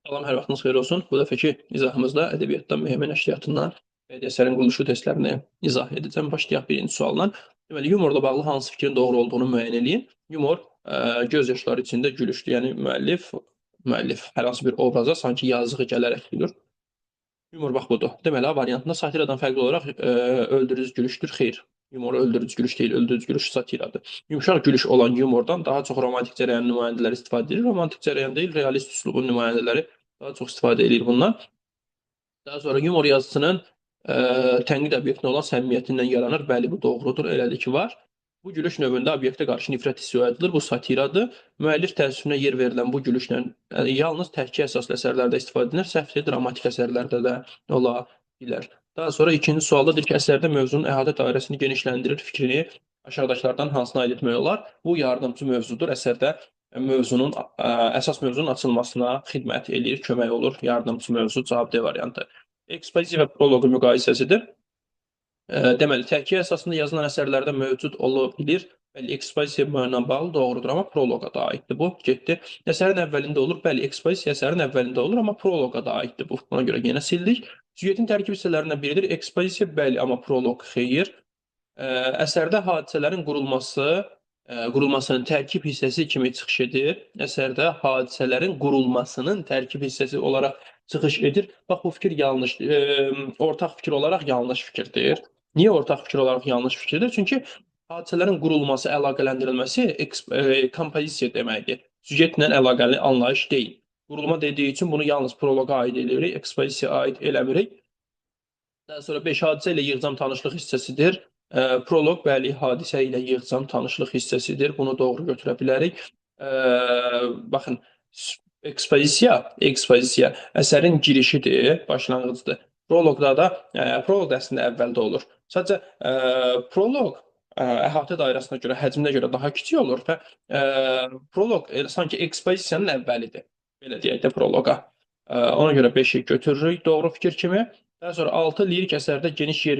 Salam, hər vaxtınız xeyir olsun. Bu dəfəki izahımızda ədəbiyyatdan mühəmmə nəşriyyatından bədii əsərin quruluşu testlərini izah edəcəm. Başlayaq birinci sualdan. Deməli, yumorla bağlı hansı fikrin doğru olduğunu müəyyən eləyin. Yumor göz yaşları içində gülüşdür. Yəni müəllif hər hansı bir obraza sanki yazığı gələrək gülür. Yumor bax budur. Deməli, A variantında satiradan fərqli olaraq öldürücü gülüşdür. Xeyr. Yumor öldürücü gülüş deyil, öldürücü gülüş satiradır. Yumşaq gülüş olan yumordan daha çox romantik cərəyan nümayəndələri istifadə edir. Romantik cərəyan deyil, realist üslubun nümayəndələri daha çox istifadə edir bundan. Daha sonra yumor yazısının tənqid obyektinə olan səmimiyyətindən yaranır. Bəli, bu doğrudur, elədir ki, var. Bu gülüş növündə obyektə qarşı nifrət hissi oyadılır. Bu satiradır. Müəllif təəssüfünə yer verilən bu gülüşlə yalnız təhkiyə əsaslı əsərlərdə istifadə edilir. Səhvdir, dramatik əsərlərdə də ola bilər. Daha sonra ikinci sualda deyir ki, əsərdə mövzunun əhatə dairəsini genişləndirir fikrini aşağıdakılardan hansına aid etmək olar? Bu yardımcı mövzudur. Əsərdə əsas mövzunun açılmasına xidmət eləyir, kömək olur. Yardımcı mövzu cavab D variantı. Ekspozisiya və proloqu müqayisəsidir. Deməli, təhkiyə əsasında yazılan əsərlərdə mövcud ola bilir. Bəli, ekspozisiya mənlə bağlı doğrudur, amma proloqa da aiddir bu. Getdi. Əsərin əvvəlində olur. Bəli, ekspozisiya əsərin əvvəlində olur, amma proloqa da aiddir bu. Ona görə yenə sildik. Süjetin tərkib hissələrindən biridir. Ekspozisiya bəli, amma proloq xeyir. Əsərdə hadisələrin qurulmasının tərkib hissəsi kimi çıxış edir. Əsərdə hadisələrin qurulmasının tərkib hissəsi olaraq çıxış edir. Bax, bu fikir yanlışdır. Ortaq fikir olaraq yanlış fikirdir. Niyə ortaq fikir olaraq yanlış fikirdir? Çünki hadisələrin qurulması, əlaqələndirilməsi kompozisiya deməkdir. Süjetlə əlaqəli anlayış deyil. Qurulma dediyi üçün bunu yalnız proloqa aid edirik, ekspozisiyaya aid eləmirik. Daha sonra 5 hadisə ilə yığcam tanışlıq hissəsidir. Proloq bəli, hadisə ilə yığcam tanışlıq hissəsidir. Bunu doğru götürə bilərik. Baxın, ekspozisiya əsərin girişidir, başlanğıcdır. Proloqda da proloq əslində əvvəldə olur. Sadəcə proloq əhatə dairəsinə görə, həcminə görə daha kiçik olur və proloq sanki ekspozisiyanın əvvəlidir. Belə deyək də proloqa. Ona görə 5-i götürürük doğru fikir kimi. Daha sonra 6 lirik əsərdə geniş yer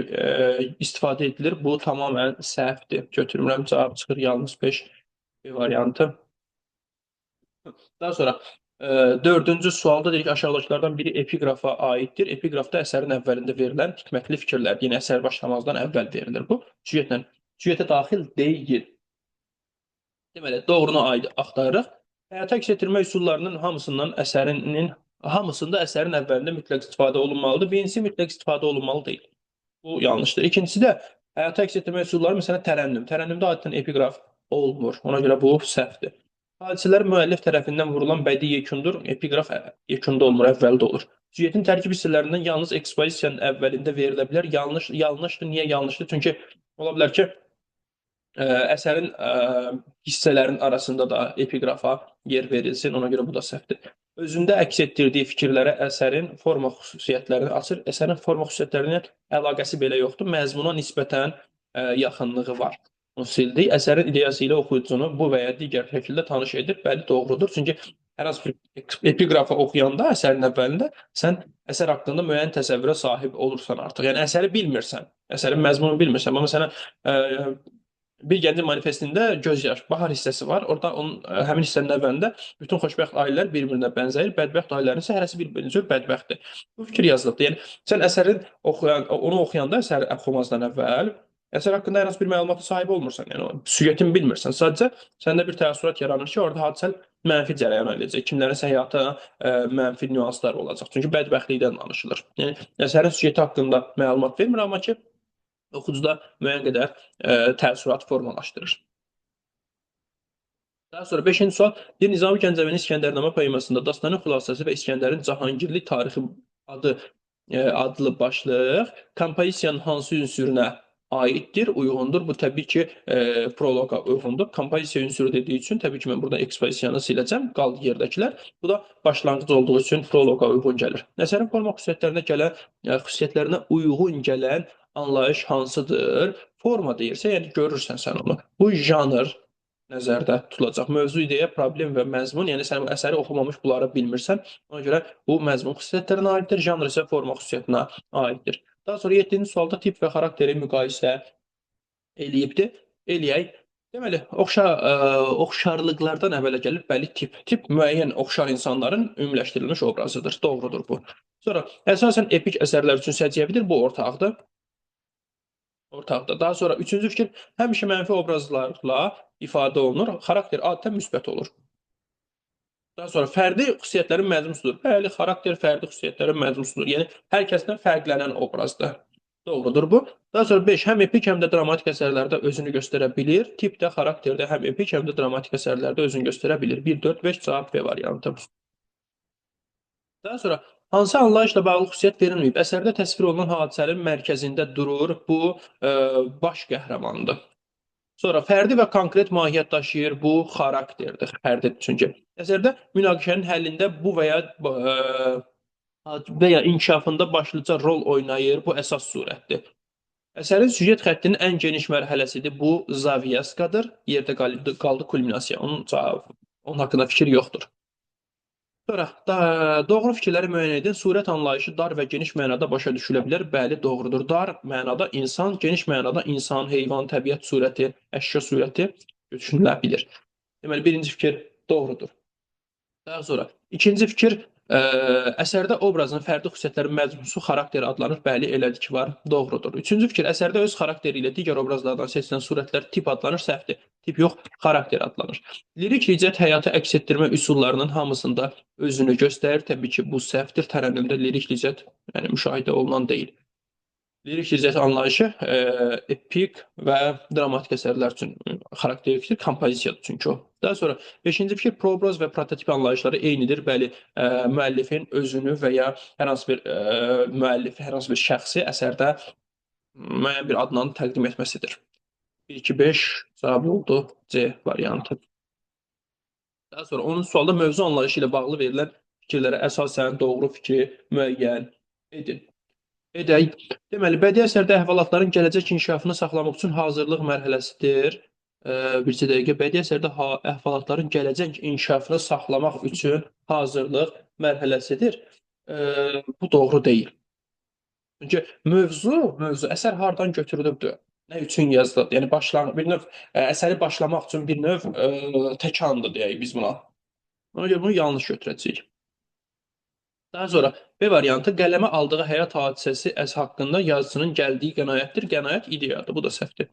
istifadə edilir. Bu tamamən səhvdir. Götürmürəm, cavab çıxır yalnız 5 variantı. Daha sonra dördüncü sualda deyir ki, aşağıdakılardan biri epiqrafa aiddir. Epiqrafda əsərin əvvəlində verilən hikmətli fikirlər, yəni əsər başlamazdan əvvəl verilir bu. Süjetə daxil deyil. Deməli, doğruna aid axtarırıq. Həyata əks etdirmə üsullarının hamısında əsərin əvvəlində mütləq istifadə olunmalıdır. Birincisi mütləq istifadə olunmalı deyil. Bu yanlışdır. İkincisi də həyata əks etdirmə üsulları, məsələn, tərənnüm. Tərənnümdə adətən epiqraf olmur. Ona görə bu səhvdir. Hadisələr müəllif tərəfindən vurulan bədii yekundur. Epiqraf yekunda olmur, əvvəldə olur. Süjetin tərkib hissələrindən yalnız ekspozisiyanın əvvəlində verilə bilər. Yanlışdır. Niyə yanlışdır? Çünki ola bilər ki, əsərin hissələrin arasında da epiqrafa yer verilsin. Ona görə bu da səhvdir. Özündə əks etdirdiyi fikirlərə əsərin forma xüsusiyyətlərini açır. Əsərin forma xüsusiyyətlərinin əlaqəsi belə yoxdur. Məzmuna nisbətən yaxınlığı var. Onu sildik. Əsərin ideyası ilə oxuyucunu bu və ya digər şəkildə tanış edir. Bəli, doğrudur. Çünki hər hansı bir epiqrafı oxuyanda əsərin əvvəlində sən əsər haqqında müəyyən təsəvvürə sahib olursan artıq. Yəni əsəri bilmirsən, əsərin məzmununu bilmirsən. Amma məsələn, Bir Gəncin manifestində göz yaş, bahar hissəsi var. Orada həmin hissənin əvvəlində bütün xoşbəxt ailələr bir-birinə bənzəyir. Bədbəxt ailələrin isə hərəsi bir-birinə görə bədbəxtdir. Bu fikir yazılıbdır. Yəni sən onu oxuyanda əsəri oxumazdan əvvəl əsər haqqında hər hansı bir məlumata sahib olmursan. Yəni süjetini bilmirsən. Sadəcə səndə bir təəssürat yaranır ki, orada hadisələr mənfi cərəyan edəcək. Kimlərinsə həyata mənfi nüanslar olacaq. Çünki bədbəxtlikdən danışılır. Yəni əsərin süjeti haqqında məlumat vermir, amma ki oxucuda müəyyən qədər təəssürat formalaşdırır. Daha sonra 5-ci sual. Nizami Gəncəvinin İskəndərnamə poemasında dastanın xülasəsi və İskəndərin Cahangirli tarixi adlı başlıq kompozisiyanın hansı ünsürünə aiddir, uyğundur. Bu təbii ki, proloqa uyğundur. Kompozisiya ünsürü dediyi üçün təbii ki, mən burada ekspozisiyanı siləcəm, qaldı yerdəkilər. Bu da başlanğıc olduğu üçün proloqa uyğun gəlir. Əsərin forma xüsusiyyətlərinə uyğun gələn anlayış hansıdır? Forma deyirsə, yəni görürsən sən onu. Bu janr nəzərdə tutulacaq. Mövzu, ideya, problem və məzmun, yəni sən əsəri oxumamış bunları bilmirsən. Ona görə bu məzmun xüsusiyyətlərinə aiddir, janr isə forma xüsusiyyətinə aiddir. Daha sonra 7-ci sualda tip və xarakteri müqayisə eləyibdir. Eləyək. Deməli, oxşarlıqlardan əmələ gəlib bəli tip. Tip müəyyən oxşar insanların ümumiləşdirilmiş obrazıdır. Doğrudur bu. Sonra əsasən epik əsərlər üçün səciyyəvidir. Bu ortaqdır. Ortaqda. Daha sonra üçüncü fikir, həmişə mənfi obrazlarla ifadə olunur. Xarakter adətən müsbət olur. Daha sonra fərdi xüsusiyyətlərin məcmusudur. Bəli, xarakter fərdi xüsusiyyətlərin məcmusudur. Yəni hər kəsdən fərqlənən obrazdır. Doğrudur bu. Daha sonra 5 həm epik, həm də dramatik əsərlərdə özünü göstərə bilir. Tip də xarakterdə həm epik, həm də dramatik əsərlərdə özünü göstərə bilir. 1, 4, 5 cavab B variantı. Daha sonra hansı anlayışla bağlı xüsusiyyət verilməyib? Əsərdə təsvir olunan hadisənin mərkəzində durur. Bu baş qəhrəmandır. Sonra fərdi və konkret mahiyyət daşıyır. Bu xarakterdir. Fərdidir çünki. Əsərdə münaqişənin həllində bu və ya inkişafında başlıca rol oynayır. Bu əsas surətdir. Əsərin süjet xəttinin ən geniş mərhələsidir. Bu Zavyaskadır. Yerdə qaldı kulminasiya. Onun haqqında fikir yoxdur. Sonra doğru fikirləri müəyyən edin. Surət anlayışı dar və geniş mənada başa düşülə bilər. Bəli, doğrudur. Dar mənada insan, geniş mənada insan, heyvan, təbiət surəti, əşya surəti düşünülə bilir. Deməli, birinci fikir doğrudur. Daha sonra ikinci fikir, əsərdə obrazın fərdi xüsusiyyətlərin məcmusu xarakteri adlanır. Bəli, elədir ki, var. Doğrudur. Üçüncü fikir, əsərdə öz xarakteri ilə digər obrazlardan seçilən surətlər tip adlanır. Səhvdir. Tip yox, xarakter adlanır. Lirik licət həyatı əks etdirmə üsullarının hamısında özünü göstərir. Təbii ki, bu səhvdir. Tərənnümdə lirik licət yəni müşahidə olunan deyil. Lirik licət anlayışı epik və dramatik əsərlər üçün xarakterlikdir, kompozisiyadır çünki o. Daha sonra 5-ci fikir, proobraz və prototip anlayışları eynidir. Bəli, müəllifin özünü və ya hər hansı bir müəllifi, hər hansı bir şəxsi əsərdə müəyyən bir adnan təqdim etməsidir. 1, 2, 5 cavab oldu C variantı. Daha sonra 10-cu sualda mövzu anlayışı ilə bağlı verilən fikirlərə əsasən doğru fikri müəyyən edin. Edək. Deməli, bədii əsərdə əhvalatların gələcək inkişafını saxlamaq üçün hazırlıq mərhələsidir. Bircə dəqiqə. Bədii əsərdə əhvalatların gələcək inkişafını saxlamaq üçün hazırlıq mərhələsidir. Bu doğru deyil. Çünki mövzu əsər hardan götürülübdür? Nə üçün yazılıb? Yəni bir növ əsəri başlamaq üçün bir növ təkandır deyək biz buna. Ona görə bunu yanlış götürəcəyik. Daha sonra B variantı qələmə aldığı həyat hadisəsi haqqında yazıcının gəldiyi qənaətdir. Qənaət ideyadır. Bu da səhvdir.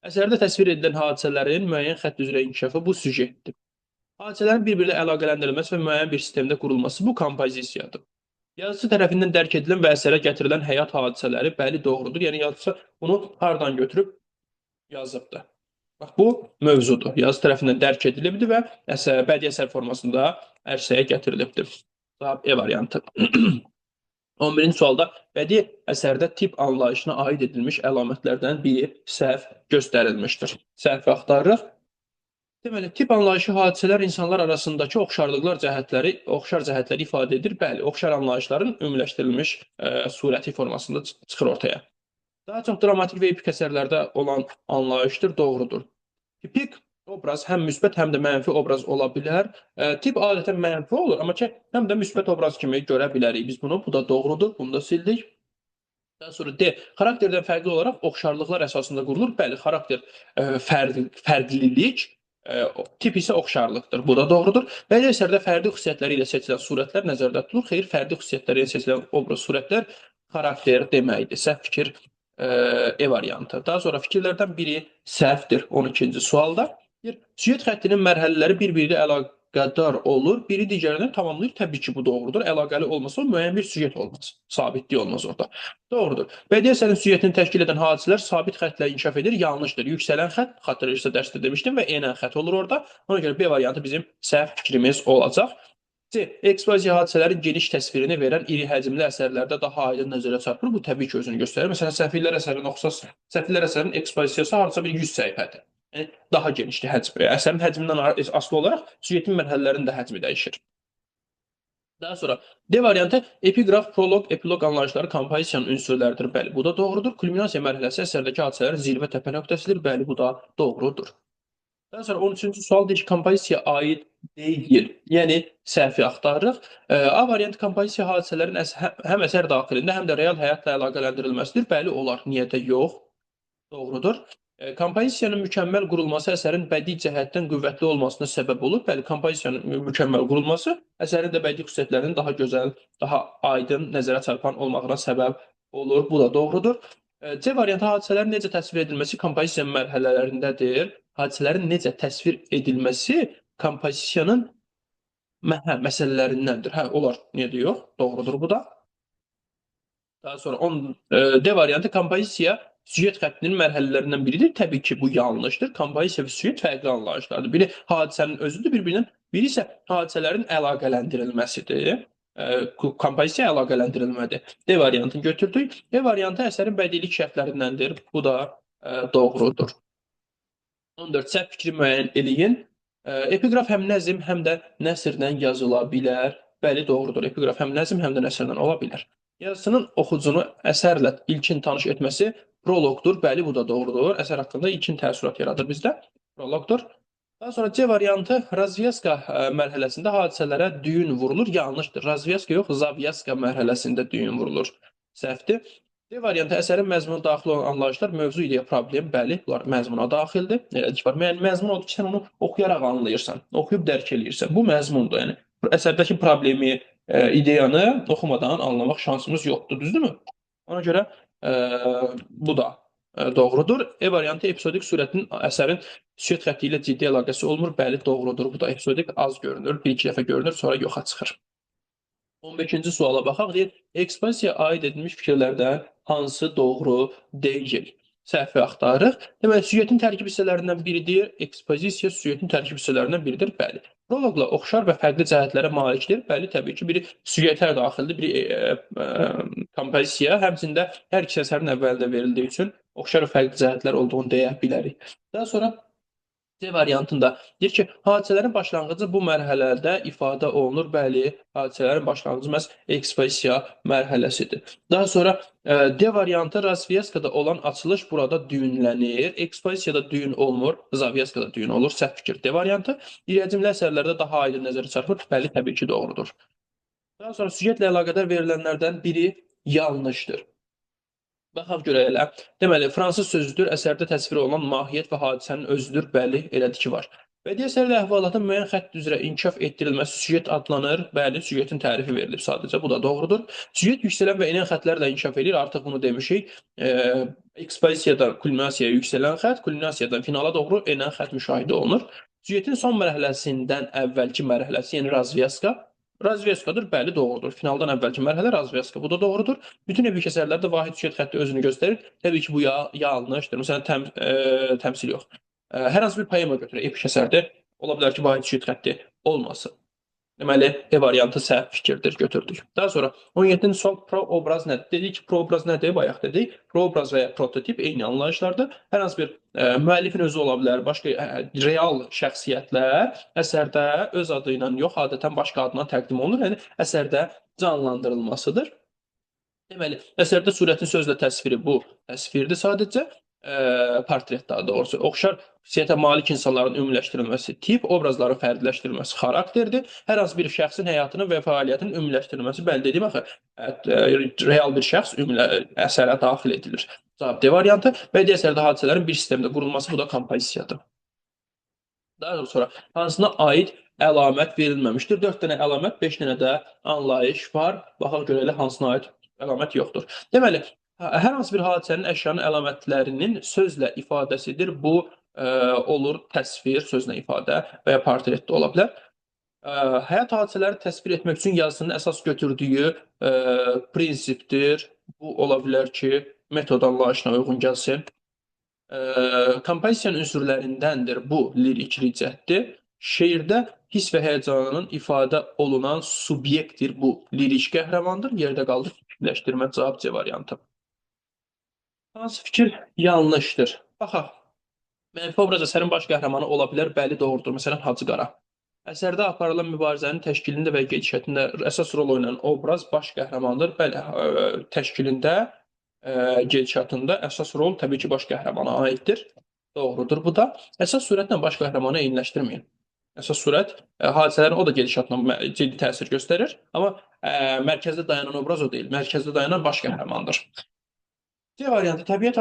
Əsərdə təsvir edilən hadisələrin müəyyən xətt üzrə inkişafı bu süjetdir. Hadisələrin bir-biri ilə əlaqələndirilməsi və müəyyən bir sistemdə qurulması bu kompozisiyadır. Yazıcı tərəfindən dərk edilən və əsərə gətirilən həyat hadisələri bəli doğrudur. Yəni yazıcı bunu hardan götürüb yazıbdır. Bax, bu mövzudur. Yazıcı tərəfindən dərk edilibdir və bədii əsər formasında ərsəyə gətirilibdir. Cavab E variantı. 11-ci sualda bədii əsərdə tip anlayışına aid edilmiş əlamətlərdən biri səhv göstərilmişdir. Səhvi axtarırıq. Deməli, tip anlayışı hadisələr insanlar arasındakı oxşar cəhətləri ifadə edir. Bəli, oxşar anlayışların ümumiləşdirilmiş surəti formasında çıxır ortaya. Daha çox dramatik və epik əsərlərdə olan anlayışdır, doğrudur. Tipik obraz həm müsbət, həm də mənfi obraz ola bilər. Tip adətən mənfi olur, amma ki, həm də müsbət obraz kimi görə bilərik biz bunu. Bu da doğrudur, bunu da sildik. Daha sonra D. Xarakterdən fərqli olaraq oxşarlıqlar əsasında qurulur. Bəli, xarakter fərqlilik, tip isə oxşarlıqdır. Bu da doğrudur. Bədii əsərdə fərdi xüsusiyyətləri ilə seçilən surətlər nəzərdə tutulur. Xeyr, fərdi xüsusiyyətləri ilə seçilən obraz surətlər xarakter deməkdir. Səhv fikir E variantı. Daha sonra fikirlərdən biri səhvdir 12-ci sualda. Süjet xəttinin mərhələləri bir-biri ilə əlaqədar olur, biri digərini tamamlayır. Təbii ki, bu doğrudur. Əlaqəli olmasa müəyyən bir süjet olmaz. Sabitlik olmaz orada. Doğrudur. Bədii əsərin süjetini təşkil edən hadisələr sabit xəttlə inkişaf edir. Yanlışdır. Yüksələn xətt, xatırlayırsa dərsdə demişdim və enən xətt olur orada. Ona görə B variantı bizim səhv fikrimiz olacaq. C. Ekspoziya hadisələrin geniş təsvirini verən iri həcmli əsərlərdə daha aydın nəzərə çarpır. Bu təbii ki, özünü göstərir. Məsələn, Səfirlər əsərini oxusaq, Səfirlər əsərinin ekspozisiyası hardasa bir 100 səhifədir. Yəni, daha genişdir həcm. Əsərin həcmindən asılı olaraq süjetin mərhələlərinin də həcmi dəyişir. Daha sonra D variantı epiqraf, proloq, epilog anlayışları kompozisiyanın ünsürləridir. Bəli, bu da doğrudur. Kulminasiya mərhələsi əsərdəki hadisələrin zirvə təpə nöqtəsidir. Bəli, bu da doğrudur. Daha sonra 13-cü sual deyir ki, kompozisiyaya aid deyil. Yəni, səhvi axtarırıq. A variantı kompozisiya hadisələrin həm əsər daxilində, həm də real həyatla əlaqələndirilməsidir. Bəli, olar. Niyə də yox? Doğrudur. Kompozisiyanın mükəmməl qurulması əsərin bədii cəhətdən qüvvətli olmasına səbəb olur. Bəli, kompozisiyanın mükəmməl qurulması əsərin də bədii xüsusiyyətlərinin daha gözəl, daha aydın, nəzərə çarpan olmağına səbəb olur. Bu da doğrudur. C variantı hadisələrin necə təsvir edilməsi kompozisiya mərhələlərindədir. Hadisələrin necə təsvir edilməsi kompozisiyanın məsələlərindəndir. Hə, olar. Niyə də yox? Doğrudur bu da. Daha sonra D variantı kompozisiya süjet xəttinin mərhələlərindən biridir. Təbii ki, bu yanlışdır. Kompozisiya və süjet fərqli anlayışlardır. Biri hadisənin özüdür, biri isə hadisələrin əlaqələndirilməsidir. Kompozisiya əlaqələndirilmədir. D variantını götürdük. E variantı əsərin bədiilik şərtlərindəndir. Bu da doğrudur. 14. Səhv fikri müəyyən eləyin. Epiqraf həm nəzm, həm də nəsrlə yazıla bilər. Bəli, doğrudur. Epiqraf həm nəzm, həm də nəsrlə ola bilər. Yazısının oxucunu əsərlə ilkin tanış etməsi proloqdur. Bəli, bu da doğrudur. Əsər haqqında ilkin təəssürat yaradır bizdə. Proloqdur. Daha sonra C variantı razvyaska mərhələsində hadisələrə düyün vurulur. Yanlışdır. Razvyaska yox, zavyaska mərhələsində düyün vurulur. Səhvdir. D variantı əsərin məzmununa daxil olan anlayışlar mövzu, ideya, problem. Bəli, bunlar məzmuna daxildir. Elədik var. Yəni məzmun odur ki, sən onu oxuyaraq anlayırsan, oxuyub dərk eləyirsən. Bu məzmundur. Yəni əsərdəki problemi, ideyanı oxumadan anlamaq şansımız yoxdur, düzdürmü? Ona görə bu da doğrudur. E variantı episodik surətin əsərin süjet xətti ilə ciddi əlaqəsi olmur. Bəli, doğrudur. Bu da episodik az görünür, bir-iki dəfə görünür, sonra yoxa çıxır. 15-ci suala baxaq. Deyir, ekspozisiyaya aid edilmiş fikirlərdən hansı doğru deyil? Səhvi axtarırıq. Deməli, süjetin tərkib hissələrindən biridir. Ekspozisiya süjetin tərkib hissələrindən biridir. Bəli. Proloqla oxşar və fərqli cəhətlərə malikdir. Bəli, təbii ki, biri süjetə daxildir, biri kompozisiya. Həmçində hər iki əsərin əvvəlində verildiyi üçün oxşar və fərqli cəhətlər olduğunu deyə bilərik. Daha sonra C variantında deyir ki, hadisələrin başlanğıcı bu mərhələdə ifadə olunur. Bəli, hadisələrin başlanğıcı məhz ekspozisiya mərhələsidir. Daha sonra D variantı razvyaskada olan açılış burada düyünlənir. Ekspozisiyada düyün olmur, zavyaskada düyün olur. Səhv fikir. D variantı irəcimli əsərlərdə daha aydın nəzərə çarpır. Bəli, təbii ki, doğrudur. Daha sonra süjetlə əlaqədar verilənlərdən biri yanlışdır. Baxaq görək elə. Deməli, fransız sözüdür, əsərdə təsvir olunan mahiyyət və hadisənin özüdür. Bəli, elədir ki, var. Bədii əsərlə əhvalatın müəyyən xətt üzrə inkişaf etdirilməsi süjet adlanır. Bəli, süjetin tərifi verilib sadəcə. Bu da doğrudur. Süjet yüksələn və enən xəttlərlə inkişaf edir. Artıq bunu demişik. Ekspozisiyadan kulminasiyaya yüksələn xətt, kulminasiyadan finala doğru enən xətt müşahidə olunur. Süjetin son mərhələsindən əvvəlki mərhələsi, yəni razvyaska, razvyaskadır. Bəli, doğrudur. Finaldan əvvəlki mərhələ razvyaska. Bu da doğrudur. Bütün epik əsərlərdə vahid süjet xətti özünü göstərir. Təbii ki, bu yanlışdır. Məsələn, təmsil yox. Hər hansı bir poema götürək, epik əsərdə ola bilər ki, vahid süjet xətti olmasın. Deməli, E variantı səhv fikirdir, götürdük. Daha sonra 17-ci sual proobraz nədir? Dedik ki, proobraz nədir? Bayaq dedik. Proobraz və ya prototip eyni anlayışlardır. Hər hansı bir müəllifin özü ola bilər, başqa real şəxsiyyətlər əsərdə öz adı ilə yox, adətən başqa adla təqdim olunur. Yəni əsərdə canlandırılmasıdır. Deməli, əsərdə surətin sözlə təsviri bu təsvirdir sadəcə. Portret daha doğrusu. Oxşar xüsusiyyətə malik insanların ümumiləşdirilməsi tip, obrazların fərdiləşdirilməsi xarakterdir. Hər hansı bir şəxsin həyatının və fəaliyyətinin ümumiləşdirilməsi, bəli dedim axı, real bir şəxs əsərə daxil edilir. Cavab D variantı. Bədii əsərdə hadisələrin bir sistemdə qurulması, bu da kompozisiyadır. Daha sonra hansına aid əlamət verilməmişdir? 4 dənə əlamət, 5 dənə də anlayış var. Baxaq görək hansına aid əlamət yoxdur. Deməli, hər hansı bir hadisənin əşyanın əlamətlərinin sözlə ifadəsidir. Bu olur təsvir, sözlə ifadə və ya portret də ola bilər. Həyat hadisələri təsvir etmək üçün yazısının əsas götürdüyü prinsipdir. Bu ola bilər ki, metod anlayışına uyğun gəlsin. Kompozisiyanın ünsürlərindəndir bu lirik ricətdir. Şeirdə hiss və həyəcanın ifadə olunan subyektdir. Bu lirik qəhrəmandır. Yerdə qaldı fikirləşdirmə, cavab C variantı. Hansı fikir yanlışdır? Baxaq. Mənfi obraz əsərin baş qəhrəmanı ola bilər, bəli, doğrudur. Məsələn, Hacı Qara. Əsərdə aparılan mübarizənin təşkilində və gedişətində əsas rol oynayan obraz baş qəhrəmandır. Bəli, təşkilində, gedişatında əsas rol təbii ki, baş qəhrəmana aiddir. Doğrudur bu da. Əsas surətlə baş qəhrəmanı eyniləşdirməyin. Əsas surət hadisələrin o da gedişatına ciddi təsir göstərir, amma mərkəzdə dayanan obraz o deyil. Mərkəzdə dayanan baş qəhrəmandır. C variantı təbiət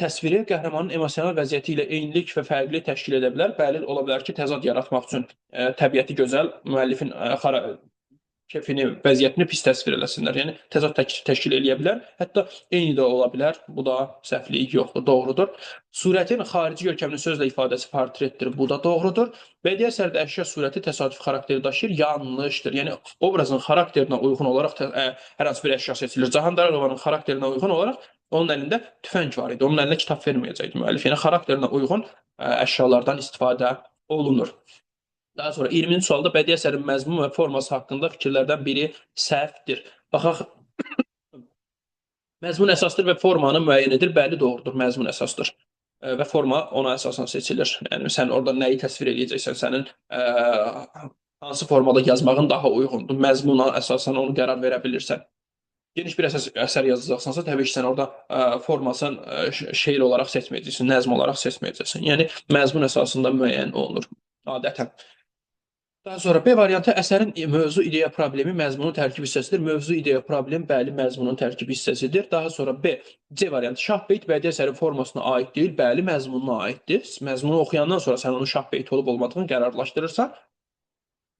təsviri qəhrəmanın emosional vəziyyəti ilə eynilik və fərqli təşkil edə bilər. Bəli, ola bilər ki, təzad yaratmaq üçün təbiəti gözəl, müəllifin kefini, vəziyyətini pis təsvir eləsinlər. Yəni təzad təşkil eləyə bilər. Hətta eyni də ola bilər. Bu da səhvlik yoxdur, doğrudur. Surətin xarici görkəmini sözlə ifadəsi portretdir. Bu da doğrudur. Bədii əsərdə əşya surəti təsadüfi xarakteri daşıyır. Yanlışdır. Yəni obrazın xarakterinə uyğun olaraq hər hansı bir əşya seçilir. Cahan Darağovanın xarakterinə uyğun olaraq onun əlində tüfəng var idi. Onun əlinə kitab verməyəcəkdi müəllif. Yəni xarakterinə uyğun əşyalardan istifadə olunur. Daha sonra 20-ci sualda bədii əsərin məzmunu və forması haqqında fikirlərdən biri səhvdir. Baxaq, məzmun əsasdır və formanı müəyyən edir. Bəli, doğrudur, məzmun əsasdır. Və forma ona əsasən seçilir. Yəni sən orada nəyi təsvir edəcəksən, sənin hansı formada yazmağın daha uyğundur. Məzmuna əsasən onu qərar verə bilirsən. Geniş bir əsər yazacaqsansa, təbii ki, sən orada formasını şeir olaraq seçməyəcəksən, nəzm olaraq seçməyəcəksən. Yəni məzmun əsasında müəyyən olunur adətən. Daha sonra B variantı əsərin mövzu, ideya, problemi məzmunun tərkib hissəsidir. Mövzu, ideya, problem bəli məzmunun tərkib hissəsidir. Daha sonra B, C variantı şah beyt bədii əsərin formasına aid deyil, bəli məzmununa aiddir. Məzmunu oxuyandan sonra sən onun şah beyt olub olmadığını qərarlaşdırırsan.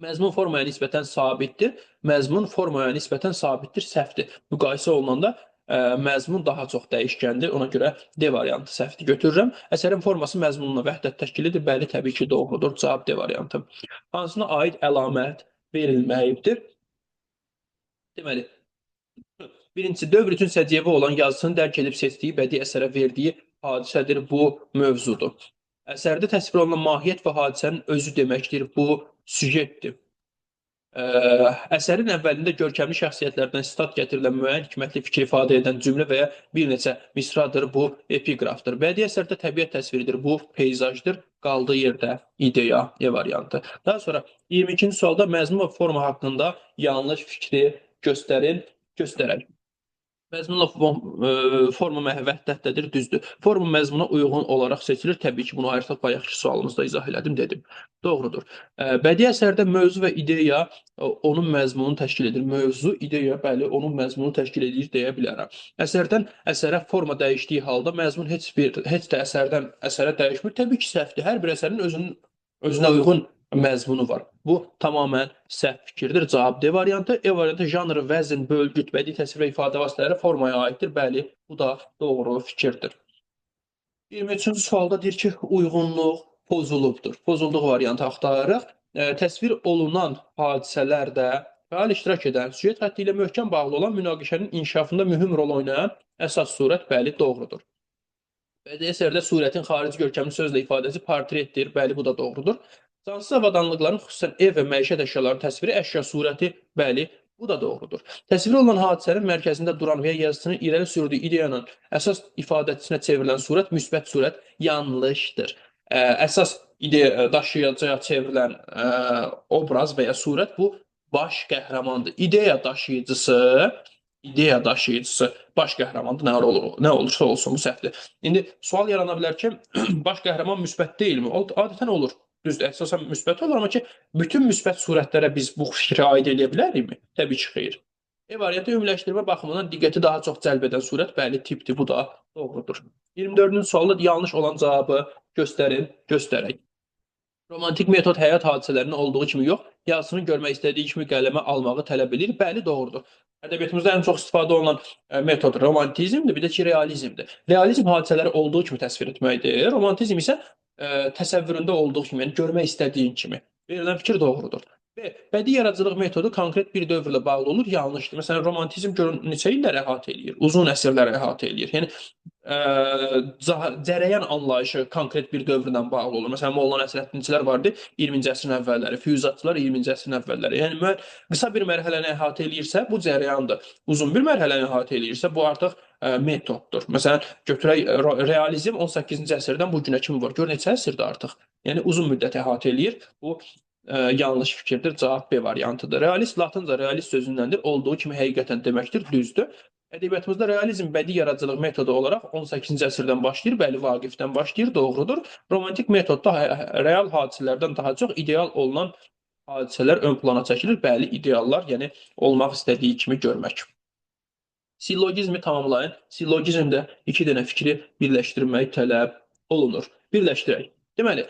Məzmun formaya nisbətən sabitdir. Məzmun formaya nisbətən sabitdir, səhvdir. Müqayisə olunanda məzmun daha çox dəyişkəndir. Ona görə D variantı səhvdir götürürəm. Əsərin forması məzmununa vəhdət təşkil edir. Bəli, təbii ki, doğrudur. Cavab D variantı. Hansına aid əlamət verilməyibdir? Deməli, birincisi, dövr üçün səciyyəvi olan yazısını dərk edib seçdiyi bədii əsərə verdiyi hadisədir. Bu mövzudur. Əsərdə təsvir olunan mahiyyət və hadisənin özü deməkdir. Bu süjetdir. Əsərin əvvəlində görkəmli şəxsiyyətlərdən sitat gətirilən müəyyən hikmətli fikir ifadə edən cümlə və ya bir neçə misradır. Bu epiqrafdır. Bədii əsərdə təbiət təsviridir. Bu peyzajdır. Qaldığı yerdə ideya, E variantı. Daha sonra 22-ci sualda məzmun və forma haqqında yanlış fikri göstərin, göstərək. Məzmunla forma vəhdətdədir, düzdür. Forma məzmuna uyğun olaraq seçilir. Təbii ki, bunu artıq bayaqki sualımızda izah elədim, dedim. Doğrudur. Bədii əsərdə mövzu və ideya onun məzmununu təşkil edir. Mövzu, ideya, bəli, onun məzmununu təşkil edir deyə bilərəm. Əsərdən əsərə forma dəyişdiyi halda məzmun heç də əsərdən əsərə dəyişmir. Təbii ki, səhvdir. Hər bir əsərin özünə uyğun məzmunu var. Bu tamamən səhv fikirdir. Cavab D variantı. E variantı janr, vəzn, bölgüt, bədii təsvir və ifadə vasitələri formaya aiddir. Bəli, bu da doğru fikirdir. 23-cü sualda deyir ki, uyğunluq pozulubdur. Pozulduğu variantı axtarırıq. Təsvir olunan hadisələrdə fəal iştirak edən, süjet xətti ilə möhkəm bağlı olan münaqişənin inkişafında mühüm rol oynayan əsas surət, bəli, doğrudur. Bədii əsərdə surətin xarici görkəmli sözlə ifadəsi portretdir. Bəli, bu da doğrudur. Cansız avadanlıqların, xüsusən ev və məişət əşyalarının təsviri əşya surəti, bəli, bu da doğrudur. Təsvir olunan hadisənin mərkəzində duran və ya yazısını irəli sürdüyü ideyanın əsas ifadəçisinə çevrilən surət, müsbət surət, yanlışdır. Əsas ideya daşıyacağa çevrilən obraz və ya surət bu baş qəhrəmandır. İdeya daşıyıcısı baş qəhrəmandır, nə olursa olsun, bu səhvdir. İndi sual yarana bilər ki, baş qəhrəman müsbət deyilmi? Adətən olur. Düzdür, əsasən müsbət olur, amma ki, bütün müsbət surətlərə biz bu fikri aid edə bilərikmi? Təbii ki, xeyr. E variantı ümumiləşdirmə baxımından diqqəti daha çox cəlb edən surət, bəli, tipdir, bu da doğrudur. 24-cü sualda yanlış olan cavabı göstərin, göstərək. Romantik metod həyat hadisələrinin olduğu kimi yox, yazısını görmək istədiyi kimi qələmə almağı tələb edir. Bəli, doğrudur. Ədəbiyyatımızda ən çox istifadə olunan metod romantizmdir, bir də ki, realizmdir. Realizm hadisələri olduğu kimi təsvir etməkdir. Romantizm isə təsəvvüründə olduğu kimi, yəni görmək istədiyin kimi. Verilən fikir doğrudur. B. Bədii yaradıcılıq metodu konkret bir dövrlə bağlı olur, yanlışdır. Məsələn, romantizm görün neçə illər əhatə eləyir, uzun əsrlər əhatə eləyir. Yəni cərəyan anlayışı konkret bir dövrlə bağlı olur. Məsələn, Molla Nəsrəddinçilər vardı 20-ci əsrin əvvəlləri, füyuzatçılar 20-ci əsrin əvvəlləri. Yəni qısa bir mərhələni əhatə eləyirsə, bu cərəyandır. Uzun bir mərhələni əhatə eləyirsə, bu artıq metoddur. Məsələn, götürək realizm 18-ci əsrdən bu günə kimi var. Gör neçə əsrdir artıq. Yəni uzun müddət əhatə eləyir. Bu yanlış fikirdir. Cavab B variantıdır. Realist latınca realist sözündəndir. Olduğu kimi həqiqətən deməkdir. Düzdür. Ədəbiyyatımızda realizm bədii yaradıcılıq metodu olaraq 18-ci əsrdən başlayır. Bəli, Vaqifdən başlayır. Doğrudur. Romantik metodda real hadisələrdən daha çox ideal olunan hadisələr ön plana çəkilir. Bəli, ideallar, yəni olmaq istədiyi kimi görmək. Sillogizmi tamamlayın. Sillogizmdə iki dənə fikri birləşdirmək tələb olunur. Birləşdirək. Deməli,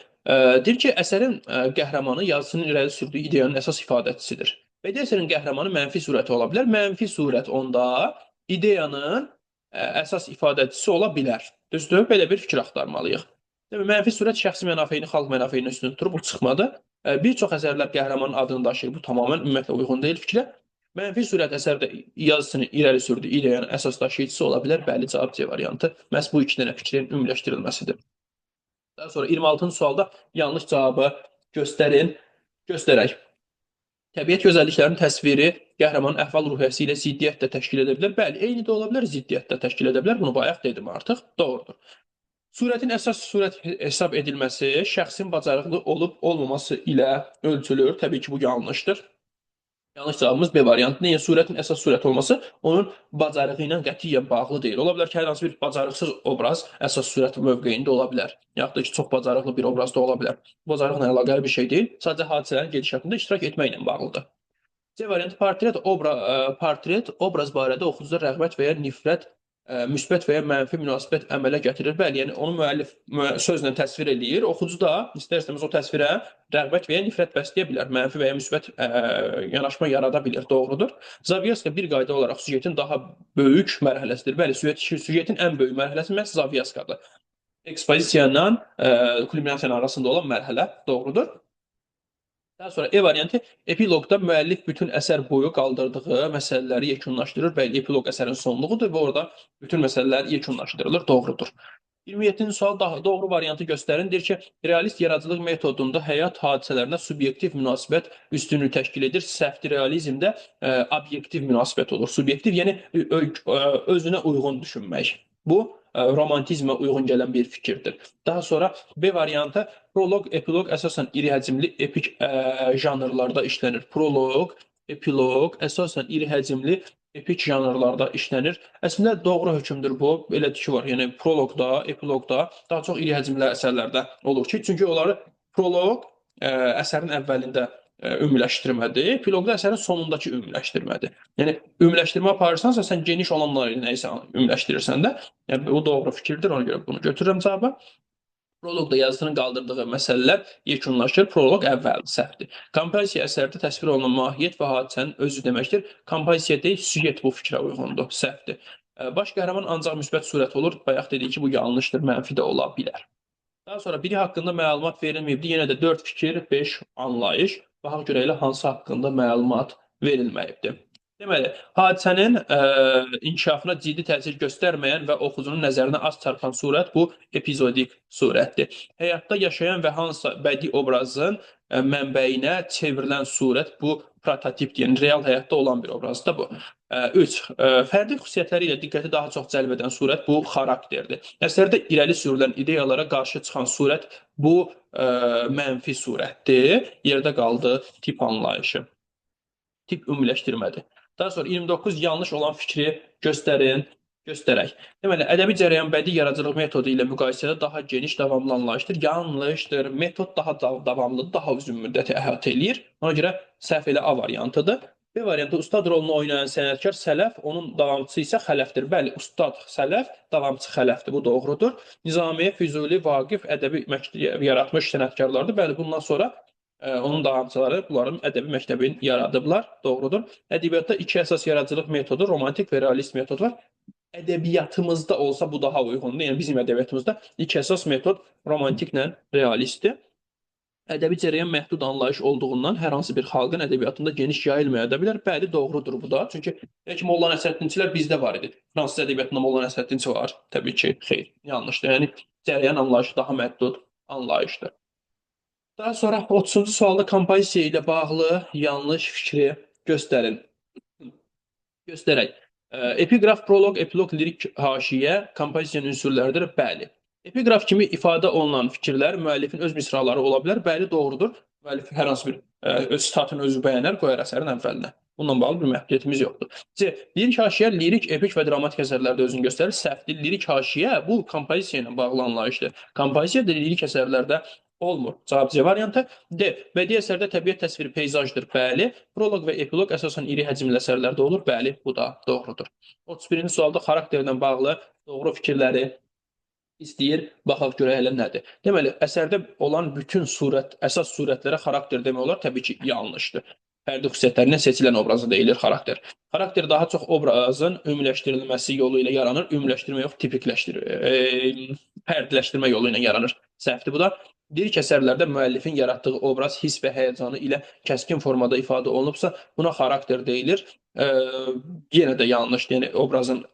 deyir ki, əsərin qəhrəmanı yazısının irəli sürdüyü ideyanın əsas ifadəçisidir. Bədii əsərin qəhrəmanı mənfi surəti ola bilər. Mənfi surət onda ideyanın əsas ifadəçisi ola bilər. Düzdür? Belə bir fikir axtarmalıyıq. Deməli, mənfi surət şəxsi mənafeyini xalq mənafeyinə üstün tutur. Bu çıxmadı. Bir çox əsərlər qəhrəmanın adını daşıyır. Bu tamamilə ümumiyyətlə uyğun deyil fikrə. Mənfi surət əsərdə yazısını irəli sürdüyü ideyanın əsas daşıyıcısı ola bilər. Bəli, cavab C variantı məhz bu iki dənə fikrin ümumiləşdirilməsidir. Daha sonra 26-cı sualda yanlış cavabı göstərək. Təbiət gözəlliklərinin təsviri qəhrəmanın əhval-ruhiyyəsi ilə ziddiyyət də təşkil edə bilər. Bəli, eyni də ola bilər, ziddiyyət də təşkil edə bilər. Bunu bayaq dedim artıq. Doğrudur. Surətin əsas surət hesab edilməsi şəxsin bacarıqlı olub-olmaması ilə ölçülür. Təbii ki, bu yanlışdır. Yanlış cavabımız B variantı. Niyə? Surətin əsas surət olması onun bacarığı ilə qətiyyən bağlı deyil. Ola bilər ki, hər hansı bir bacarıqsız obraz əsas surət mövqeyində ola bilər. Yaxud da ki, çox bacarıqlı bir obraz da ola bilər. Bacarıqla əlaqəli bir şey deyil. Sadəcə hadisələrin gedişatında iştirak etməklə bağlıdır. C variantı portret obraz barədə oxucuda rəğbət və ya nifrət, müsbət və ya mənfi münasibət əmələ gətirir. Bəli, yəni onu müəllif sözlə təsvir eləyir. Oxucu da istər-istəməz o təsvirə rəğbət və ya nifrət bəsləyə bilər. Mənfi və ya müsbət yanaşma yarada bilir. Doğrudur. Zavyaska bir qayda olaraq süjetin daha böyük mərhələsidir. Bəli, süjetin ən böyük mərhələsi məhz Zavyaskadır. Ekspozisiya ilə kulminasiyanın arasında olan mərhələ. Doğrudur. Daha sonra E variantı epiloqda müəllif bütün əsər boyu qaldırdığı məsələləri yekunlaşdırır. Bəli, epiloq əsərin sonluğudur və orada bütün məsələlər yekunlaşdırılır. Doğrudur. 27-ci sual doğru variantı göstərin. Deyir ki, realist yaradıcılıq metodunda həyat hadisələrinə subyektiv münasibət üstünlük təşkil edir. Səhvdir, realizmdə obyektiv münasibət olur. Subyektiv, yəni özünə uyğun düşünmək. Bu romantizmə uyğun gələn bir fikirdir. Daha sonra B variantı proloq, epiloq əsasən iri həcmli epik janrlarda işlənir. Proloq, epiloq əsasən iri həcmli epik janrlarda işlənir. Əslində doğru hökmdür bu. Belə ki var. Yəni proloqda, epiloqda daha çox iri həcmli əsərlərdə olur ki, çünki onları proloq əsərin əvvəlində ümumiləşdirmədir. Epiloqda əsərin sonundakı ümumiləşdirmədir. Yəni ümumiləşdirmə aparırsansa, sən geniş olanları nəyisə ümumiləşdirirsən də, yəni bu doğru fikirdir. Ona görə bunu götürürəm cavaba. Proloqda yazısının qaldırdığı məsələlər yekunlaşır. Proloq əvvəldir, səhvdir. Kompozisiya əsərdə təsvir olunan mahiyyət və hadisənin özü deməkdir. Kompozisiya deyil, süjet bu fikrə uyğundur, səhvdir. Baş qəhrəman ancaq müsbət surət olur. Bayaq dedik ki, bu yanlışdır, mənfi də ola bilər. Daha sonra biri haqqında məlumat verilməyibdir. Yenə də 4 fikir, 5 anlayış. Baxaq görək hansı haqqında məlumat verilməyibdir. Deməli, hadisənin inkişafına ciddi təsir göstərməyən və oxucunun nəzərinə az çarpan surət bu epizodik surətdir. Həyatda yaşayan və hansısa bədii obrazın mənbəyinə çevrilən surət bu prototipdir. Yəni real həyatda olan bir obrazdır bu. 3. Fərdi xüsusiyyətləri ilə diqqəti daha çox cəlb edən surət bu xarakterdir. Əsərdə irəli sürülən ideyalara qarşı çıxan surət bu mənfi surətdir. Yerdə qaldı tip anlayışı. Tip ümumiləşdirmədir. Daha sonra 29 yanlış olan fikri göstərək. Deməli, ədəbi cərəyan bədii yaradıcılıq metodu ilə müqayisədə daha geniş, davamlı anlayışdır. Yanlışdır. Metod daha davamlıdır, daha uzun müddəti əhatə eləyir. Ona görə səhv elə A variantıdır. B variantı ustad rolunu oynayan sənətkar sələf, onun davamçısı isə xələfdir. Bəli, ustad sələf, davamçı xələfdir. Bu doğrudur. Nizami, Füzuli, Vaqif ədəbi məktəbi yaratmış sənətkarlardır. Bəli, bundan sonra onun davamçıları bunların ədəbi məktəbini yaradıblar. Doğrudur. Ədəbiyyatda iki əsas yaradıcılıq metodu, romantik və realist metod var. Ədəbiyyatımızda olsa bu daha uyğundur. Yəni bizim ədəbiyyatımızda iki əsas metod romantiklə realistdir. Ədəbi cərəyan məhdud anlayış olduğundan hər hansı bir xalqın ədəbiyyatında geniş yayılmaya da bilər. Bəli, doğrudur bu da. Çünki Molla Nəsrəddinçilər bizdə var idi. Fransız ədəbiyyatında Molla Nəsrəddinçi var. Təbii ki, xeyr, yanlışdır. Yəni cərəyan anlayışı daha məhdud anlayışdır. Daha sonra 30-cu sualda kompozisiya ilə bağlı yanlış fikri göstərək. Epiqraf, proloq, epiloq, lirik haşiyə kompozisiyanın ünsürləridir. Bəli. Epiqraf kimi ifadə olunan fikirlər müəllifin öz misraları ola bilər. Bəli, doğrudur. Müəllif hər hansı bir öz statını özü bəyənər, qoyar əsərin əvvəlinə. Bununla bağlı bir məhdudiyyətimiz yoxdur. C. Lirik haşiyə lirik, epik və dramatik əsərlərdə özünü göstərir. Səhvdir. Lirik haşiyə bu kompozisiya ilə bağlı anlayışdır. Kompozisiya da lirik əsərlərdə Olmur. Cavab C variantı. D. Bədii əsərdə təbiət təsviri peyzajdır. Bəli. Proloq və epiloq əsasən iri həcmli əsərlərdə olur. Bəli, bu da doğrudur. 31-ci sualda xarakterlə bağlı doğru fikirləri istəyir. Baxaq görək elə nədir. Deməli, əsərdə olan bütün əsas surətlərə xarakter demək olar. Təbii ki, yanlışdır. Fərdi xüsusiyyətlərindən seçilən obrazı deyilir xarakter. Xarakter daha çox obrazın ümumiləşdirilməsi yolu ilə yaranır. Ümumiləşdirmə yox, fərdiləşdirmə yolu ilə yaranır. Səhvdir bu da. Lirik əsərlərdə müəllifin yaratdığı obraz hiss və həyəcanı ilə kəskin formada ifadə olunubsa, buna xarakter deyilir. Yenə də yanlışdır. Yəni obrazın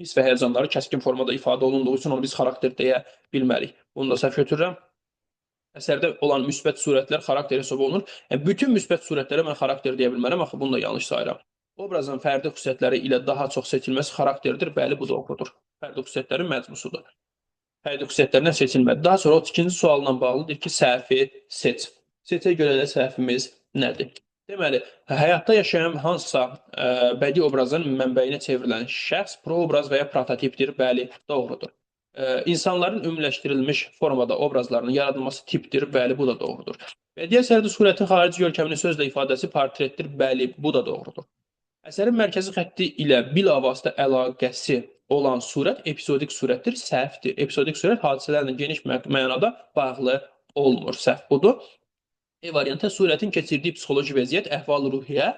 hiss və həyəcanları kəskin formada ifadə olunduğu üçün onu biz xarakter deyə bilmərik. Bunu da səhv götürürəm. Əsərdə olan müsbət surətlər xarakter hesab olunur. Yəni, bütün müsbət surətlərə mən xarakter deyə bilmərəm, axı bunu da yanlış sayıram. Obrazın fərdi xüsusiyyətləri ilə daha çox seçilməsi xarakterdir. Bəli, bu doğrudur. Fərdi xüsusiyyətlərin məcmusudur. Fərdi xüsusiyyətlərindən seçilmədi. Daha sonra 32-ci sualla bağlıdır ki, səhvi seç. Seçə görə də səhvimiz nədir? Deməli, həyatda yaşayan hansısa bədii obrazın mənbəyinə çevrilən şəxs proobraz və ya prototipdir. Bəli, doğrudur. İnsanların ümumiləşdirilmiş formada obrazlarının yaradılması tipdir. Bəli, bu da doğrudur. Bədii əsərdə surətin xarici görkəminin sözlə ifadəsi portretdir. Bəli, bu da doğrudur. Əsərin mərkəzi xətti ilə bilavasitə əlaqəsi olan surət epizodik surətdir. Səhvdir. Epizodik surət hadisələrlə geniş mənada bağlı olmur. Səhv budur. E variantı surətin keçirdiyi psixoloji vəziyyət, əhval-ruhiyyə,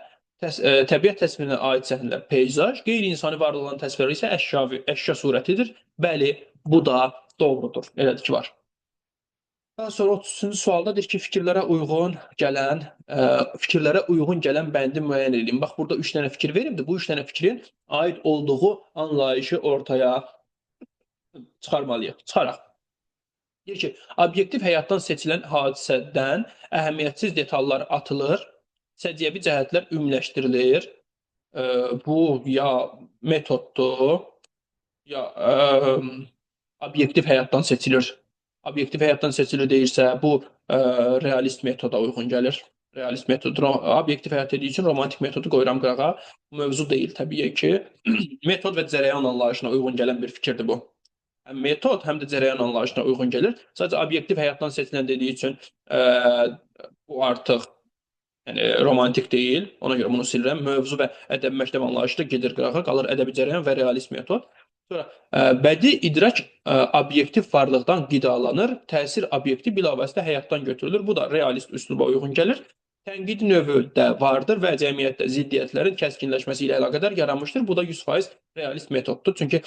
təbiət təsvirinə aid səhnələr, peyzaj, qeyri-insani varlıqların təsviri isə əşya surətidir. Bəli, bu da doğrudur. Elədir ki, var. Daha sonra 30-cu sualda deyir ki, fikirlərə uyğun gələn bəndi müəyyən edin. Bax, burada 3 dənə fikir verilibdir. Bu 3 dənə fikrin aid olduğu anlayışı ortaya çıxarmalıyıq. Çıxaraq. Deyir ki, obyektiv həyatdan seçilən hadisədən əhəmiyyətsiz detallar atılır, səciyyəvi cəhətlər ümumiləşdirilir. Bu ya metoddur, ya obyektiv həyatdan seçilir. Obyektiv həyatdan seçilir deyirsə, bu realist metoda uyğun gəlir. Realist metod, obyektiv həyat dediyi üçün romantik metodu qoyuram qırağa. Mövzu deyil təbii ki. Metod və cərəyan anlayışına uyğun gələn bir fikirdir bu. Həm metod, həm də cərəyan anlayışına uyğun gəlir. Sadəcə obyektiv həyatdan seçilən dediyi üçün bu artıq yəni, romantik deyil. Ona görə bunu silirəm. Mövzu və ədəbi məktəb anlayışı da gedir qırağa, qalır ədəbi cərəyan və realist metod. Sonra bədii idrak obyektiv varlıqdan qidalanır, təsir obyekti bilavasitə həyatdan götürülür. Bu da realist üsluba uyğun gəlir. Tənqid növü də vardır və cəmiyyətdə ziddiyyətlərin kəskinləşməsi ilə əlaqədar yaranmışdır. Bu da 100% realist metoddur. Çünki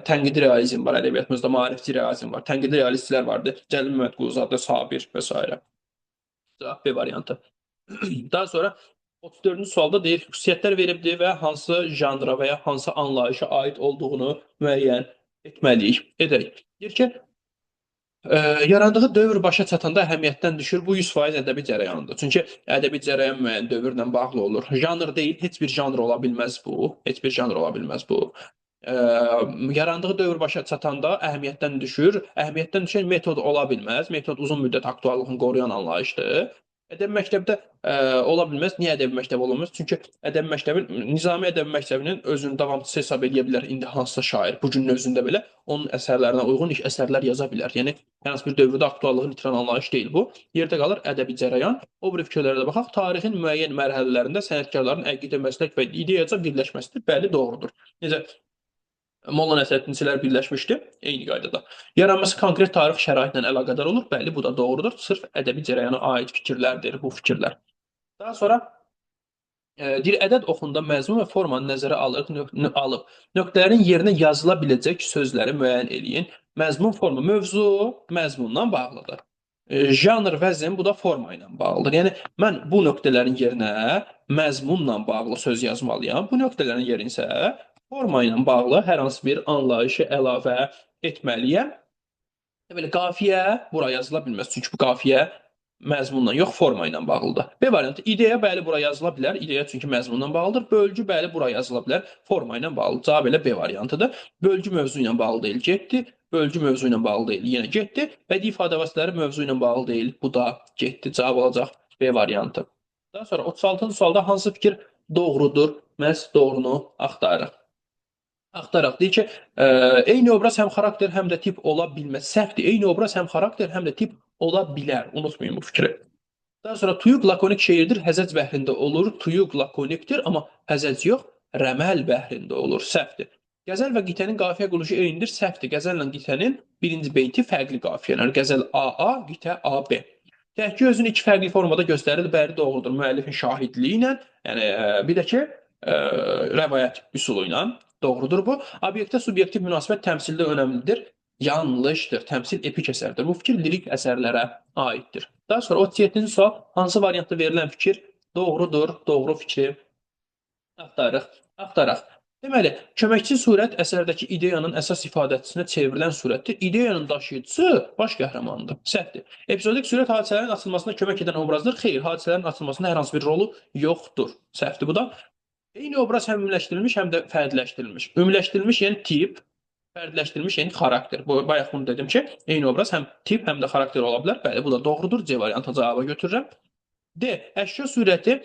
tənqidi realizm var ədəbiyyatımızda, maarifçi realizm var, tənqidi realistlər vardır. Cəlil Məmmədquluzadə, Sabir və s. Cavab B variantı. Daha sonra 34-cü sualda deyir, xüsusiyyətlər veribdir və hansı janra və ya hansı anlayışa aid olduğunu müəyyən etməliyik. Edək. Deyir ki, yarandığı dövr başa çatanda əhəmiyyətdən düşür. Bu 100% ədəbi cərəyandır. Çünki ədəbi cərəyan müəyyən dövrlə bağlı olur. Janr deyil, heç bir janr ola bilməz bu. Heç bir janr ola bilməz bu. Yarandığı dövr başa çatanda əhəmiyyətdən düşür. Əhəmiyyətdən düşən metod ola bilməz. Metod uzun müddət aktuallığını qoruyan anlayışdır. Ədəbi məktəbdə ola bilməz. Niyə ədəbi məktəb olmaz? Çünki Nizami ədəbi məktəbinin özünü davamçısı hesab edə bilər indi hansısa şair. Bu günün özündə belə onun əsərlərinə uyğun əsərlər yaza bilər. Yəni hər hansı bir dövrdə aktuallığını itirən anlayış deyil bu. Yerdə qalır ədəbi cərəyan. O bir fikirlərə də baxaq. Tarixin müəyyən mərhələlərində sənətkarların əqidə, məslək və ideyaca birləşməsidir. Bəli, doğrudur. Necə Molla Nəsrəddinçilər birləşmişdi, eyni qaydada. Yaranması konkret tarix şəraitlə əlaqədar olur. Bəli, bu da doğrudur. Sırf ədəbi cərəyana aid fikirlərdir bu fikirlər. Daha sonra deyir, ədəd oxunda məzmun və formanı nəzərə alıb nöqtələrin yerinə yazıla biləcək sözləri müəyyən eləyin. Məzmun, forma, mövzu məzmundan bağlıdır. Janr, vəzn, bu da forma ilə bağlıdır. Yəni, mən bu nöqtələrin yerinə məzmunla bağlı söz yazmalıyam. Bu nöqtələrin yerinə isə forma ilə bağlı hər hansı bir anlayışı əlavə etməliyəm. Belə qafiyə bura yazıla bilməz. Çünki bu qafiyə məzmunla yox, forma ilə bağlıdır. B variantı, ideya bəli bura yazıla bilər. İdeya çünki məzmunla bağlıdır. Bölgü bəli bura yazıla bilər. Forma ilə bağlıdır. Cavab elə B variantıdır. Bölgü mövzu ilə bağlı deyil, getdi. Bölgü mövzu ilə bağlı deyil, yenə getdi. Bədii ifadə vasitələri mövzu ilə bağlı deyil. Bu da getdi. Cavab olacaq B variantı. Daha sonra 36-cı sualda hansı fikir doğrudur? Məhz doğrunu axtarırıq. Axtaraq. Deyir ki, eyni obraz həm xarakter, həm də tip ola bilməz. Səhvdir. Eyni obraz həm xarakter, həm də tip ola bilər. Unutmayın bu fikri. Daha sonra tuyuq lakonik şeirdir, həzəc bəhrində olur. Tuyuq lakonikdir, amma həzəc yox, rəməl bəhrində olur. Səhvdir. Qəzəl və qitənin qafiyə quruluşu eynidir. Səhvdir. Qəzəllə qitənin birinci beyti fərqli qafiyələr. Qəzəl AA, qitə AB. Təhki özünü iki fərqli formada göstərir. Bəri doğrudur. Müəllifin şahidliyi ilə, yəni bir də ki, rəvayət üsulu ilə doğrudur bu. Obyektə subyektiv münasibət təmsildə önəmlidir. Yanlışdır. Təmsil epik əsərdir. Bu fikir lirik əsərlərə aiddir. Daha sonra 37-ci sual. Hansı variantda verilən fikir doğrudur? Doğru fikri axtarırıq. Axtaraq. Deməli, köməkçi surət əsərdəki ideyanın əsas ifadəçisinə çevrilən surətdir. İdeyanın daşıyıcısı baş qəhrəmandır. Səhvdir. Epizodik surət hadisələrin açılmasına kömək edən obrazdır. Xeyr, hadisələrin açılmasında hər hansı bir rolu yoxdur. Səhvdir bu da. Eyni obraz həm ümumiləşdirilmiş, həm də fərdiləşdirilmiş. Ümumiləşdirilmiş yəni tip, fərdiləşdirilmiş yəni xarakter. Bayaq bunu dedim ki, eyni obraz həm tip, həm də xarakter ola bilər. Bəli, bu da doğrudur. C variantı cavaba götürürəm. D. Əşya surəti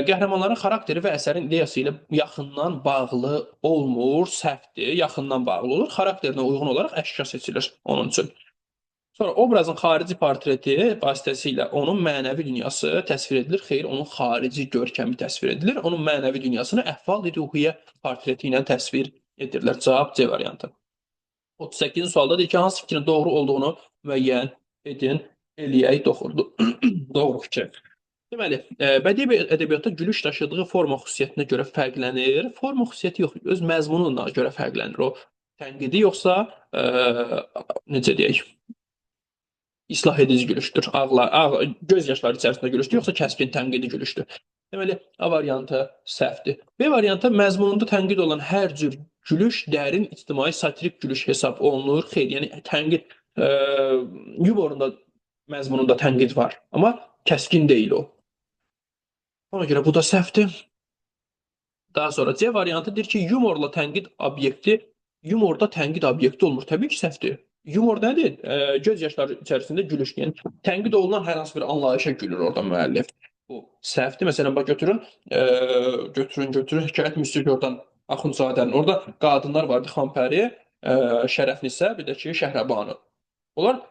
qəhrəmanların xarakteri və əsərin ideyası ilə yaxından bağlı olmur, səhvdir, yaxından bağlı olur. Xarakterinə uyğun olaraq əşya seçilir onun üçün. Sonra obrazın xarici portreti vasitəsilə onun mənəvi dünyası təsvir edilir. Xeyr, onun xarici görkəmi təsvir edilir. Onun mənəvi dünyasını əhval-ruhiyyə portreti ilə təsvir edirlər. Cavab C variantı. 38-ci sualda deyir ki, hansı fikrin doğru olduğunu müəyyən edin, eləyək, doğru fikir. Deməli, bədii ədəbiyyatda gülüş daşıdığı forma xüsusiyyətinə görə fərqlənir. Forma xüsusiyyəti yox, öz məzmununa görə fərqlənir. O tənqidi yoxsa necə deyək, islah edici gülüşdür. Göz yaşları içərisində gülüşdür, yoxsa kəskin tənqidi gülüşdür. Deməli, A variantı səhvdir. B variantı məzmununda tənqid olan hər cür gülüş dərin ictimai satirik gülüş hesab olunur. Xeyr, yəni tənqid yumorunda məzmununda tənqid var, amma kəskin deyil o. Ona görə bu da səhvdir. Daha sonra C variantı deyir ki, yumorda tənqid obyekti olmur. Təbii ki, səhvdir. Yumor nədir? Göz yaşları içərisində gülüş. Yəni tənqid olunan hər hansı bir anlayışa gülür orada müəllif. Bu səhvdir. Məsələn, bax götürün Hekayət Müstəqordan Axundzadənin. Orada qadınlar vardı, Xanpəri, Şərəfnisə, bir də ki, Şəhrəbanu. Onlar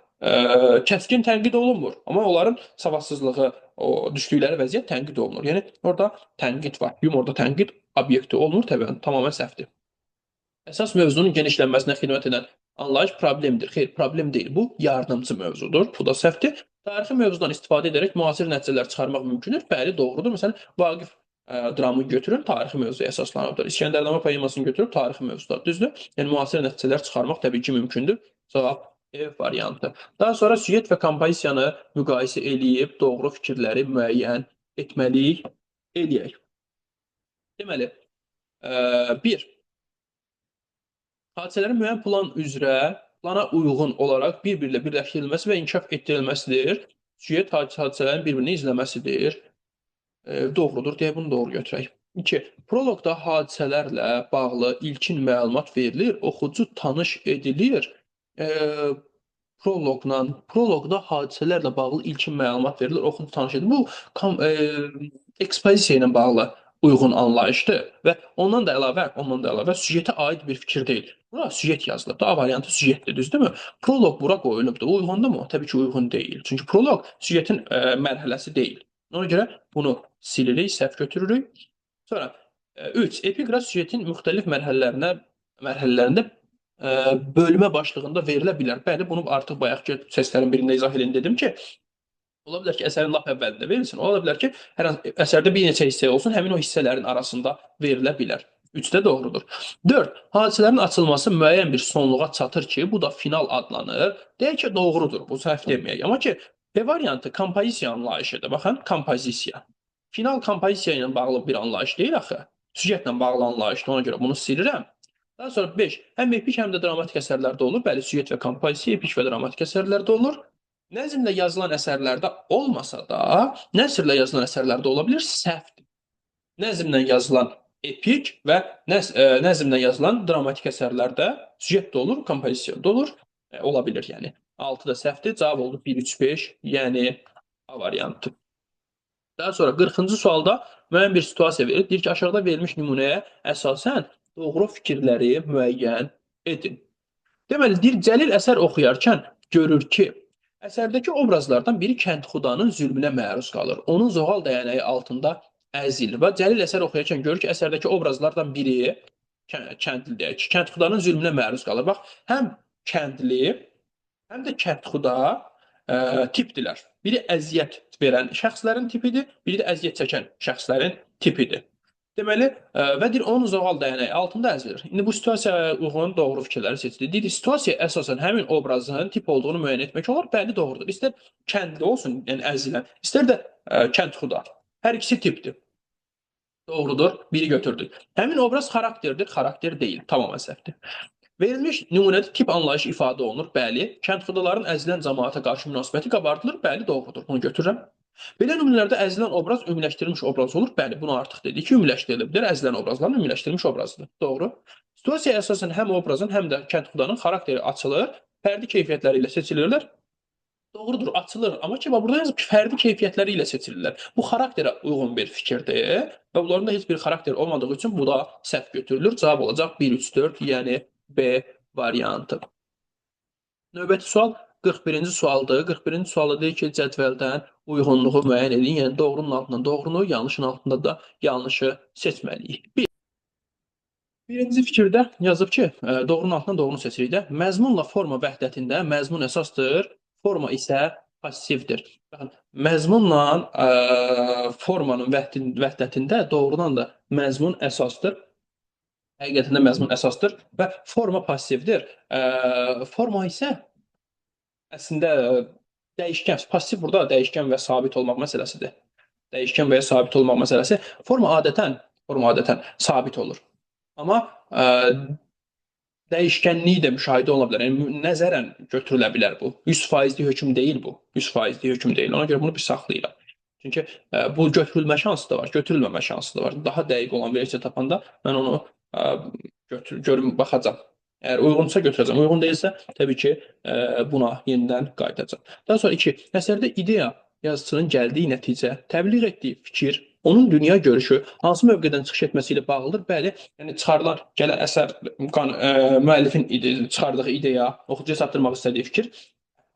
kəskin tənqid olunmur, amma onların savadsızlığı, o düşdükləri vəziyyət tənqid olunur. Yəni orada tənqid var. Yumorda tənqid obyekti olunur, təbii tamamilə səhvdir. Əsas mövzunun genişlənməsinə xidmət edən anlayış problemdir. Xeyr, problem deyil. Bu yardımcı mövzudur. Bu da səhvdir. Tarixi mövzudan istifadə edərək müasir nəticələr çıxarmaq mümkündür. Bəli, doğrudur. Məsələn, Vaqif dramını götürün, tarixi mövzuya əsaslanıbdır. İskəndərnamə poemasını götürüb tarixi mövzular. Düzdür? Yəni müasir nəticələr çıxarmaq təbii ki, mümkündür. Cavab E variantı. Daha sonra süjet və kompozisiyanı müqayisə eləyib doğru fikirləri müəyyən etməliyik, eləyək. Deməli, 1. Hadisələrin müəyyən plan üzrə, plana uyğun olaraq bir-birlə birləşdirilməsi və inkişaf etdirilməsidir. Süjet hadisələrin bir-birini izləməsidir. Doğrudur, deyə bunu doğru götürək. 2. Proloqda hadisələrlə bağlı ilkin məlumat verilir, oxucu tanış edilir. Proloqda hadisələrlə bağlı ilkin məlumat verilir, oxucu tanış edilir. Bu ekspozisiya ilə bağlı uyğun anlayışdır və ondan da əlavə süjetə aid bir fikir deyil. Bura süjet yazılıb. A variantı süjetdir, düzdürmü? Proloq bura qoyulubdur. Uyğundurmu? Təbii ki, uyğun deyil. Çünki proloq süjetin mərhələsi deyil. Ona görə bunu silirik, səhv götürürük. Sonra 3. Epiqraf süjetin müxtəlif mərhələlərində bölmə başlığında verilə bilər. Bəli, bunu artıq bayaqki səslərin birində izah edin dedim ki, ola bilər ki, əsərin lap əvvəlində verilsin. Ola bilər ki, hər əsərdə bir neçə hissə olsun, həmin o hissələrin arasında verilə bilər. 3-də doğrudur. 4. Hadisələrin açılması müəyyən bir sonluğa çatır ki, bu da final adlanır. Deyək ki, doğrudur. Bu səhv deməyək. Amma ki, B variantı kompozisiya anlayışıdır. Baxın, kompozisiya. Final kompozisiya ilə bağlı bir anlayış deyil axı. Süjetlə bağlı anlayışdır. Ona görə bunu silirəm. Daha sonra 5. Həm epik, həm də dramatik əsərlərdə olur. Bəli, süjet və kompozisiya epik və dramatik əsərlərdə olur. Nəzmlə yazılan əsərlərdə olmasa da, nəsrlə yazılan əsərlərdə ola bilər, səhvdir. Nəzmlə yazılan epik və nəzmlə yazılan dramatik əsərlərdə süjet də olur, kompozisiya da olur, ola bilər yəni. 6 da səhvdir, cavab oldu 1, 3, 5, yəni A variantı. Daha sonra 40-cı sualda müəyyən bir situasiya verir. Deyir ki, aşağıda verilmiş nümunəyə əsasən doğru fikirləri müəyyən edin. Deməli, deyir, Cəlil əsər oxuyarkən görür ki, Əsərdəki obrazlardan biri kəndxudanın zülmünə məruz qalır. Onun zoğal dəyənəyi altında əzilir. Və Cəlil əsər oxuyarkən görür ki, əsərdəki obrazlardan biri kəndli deyək ki, kəndxudanın zülmünə məruz qalır. Bax, həm kəndli, həm də kəndxuda tipdirlər. Biri əziyyət verən şəxslərin tipidir, biri də əziyyət çəkən şəxslərin tipidir. Deməli, və deyir, onun zoğal dəyənəyi altında əzilir. İndi bu situasiyaya uyğun doğru fikirləri seçdi. Deyir, situasiya əsasən həmin obrazın tip olduğunu müəyyən etmək olar. Bəli, doğrudur. İstər kəndli olsun, yəni əzilən, istər də kəndxuda. Hər ikisi tipdir. Doğrudur. Biri götürdük. Həmin obraz xarakterdir, xarakter deyil. Tamam əsərdir. Verilmiş nümunədə tip anlayışı ifadə olunur. Bəli, kəndxudaların əzilən cəmaata qarşı münasibəti qabardılır. Bəli, doğrudur. Bunu götürürəm. Belə nümunələrdə əzilən obraz ümumiləşdirilmiş obraz olur. Bəli, bunu artıq dedik ki, ümumiləşdirilə bilər. Əzilən obrazların ümumiləşdirilmiş obrazıdır. Doğru. Situasiyaya əsasən həm obrazın, həm də kəndxudanın xarakteri açılır, fərdi keyfiyyətləri ilə seçilirlər. Doğrudur, açılır. Amma ki, burada yazıb ki, fərdi keyfiyyətləri ilə seçilirlər. Bu xarakterə uyğun bir fikirdir və bunların da heç bir xarakter olmadığı üçün bu da səhv götürülür. Cavab olacaq 1, 3, 4, yəni B variantı. Növbəti sual 41-ci sualdır. 41-ci sualda deyir ki, cədvəldən uyğunluğu müəyyən edin. Yəni doğrunun altından doğrunu, yanlışın altında da yanlışı seçməliyik. Birinci fikirdə yazıb ki, doğrunun altından doğrunu seçirik də. Məzmunla forma vəhdətində məzmun əsasdır, forma isə passivdir. Baxın, məzmunla formanın vəhdətində doğrudan da məzmun əsasdır. Həqiqətən də məzmun əsasdır və forma passivdir. Forma isə əslində dəyişkən, passiv burada dəyişkən və sabit olmaq məsələsidir. Dəyişkən və ya sabit olmaq məsələsi. Forma adətən sabit olur. Amma dəyişkənliyi də müşahidə oluna bilər. Yəni nəzərən götürülə bilər bu. 100% hökm deyil bu. 100% hökm deyil. Ona görə bunu bir saxlayıram. Çünki bu götürülmə şansı da var, götürülməmə şansı da var. Daha dəqiq olan versiya tapanda mən onu görüm, baxacam. Əgər uyğunsa götürəcəm, uyğun deyilsə, təbii ki, buna yenidən qayıdacam. Daha sonra 2. Əsərdə ideya yazıçının gəldiyi nəticə, təbliğ etdiyi fikir, onun dünya görüşü hansı mövqedən çıxış etməsi ilə bağlıdır? Bəli, yəni çıxarılan, gələn əsər müəllifin çıxardığı ideya, oxucuya çatdırmaq istədiyi fikir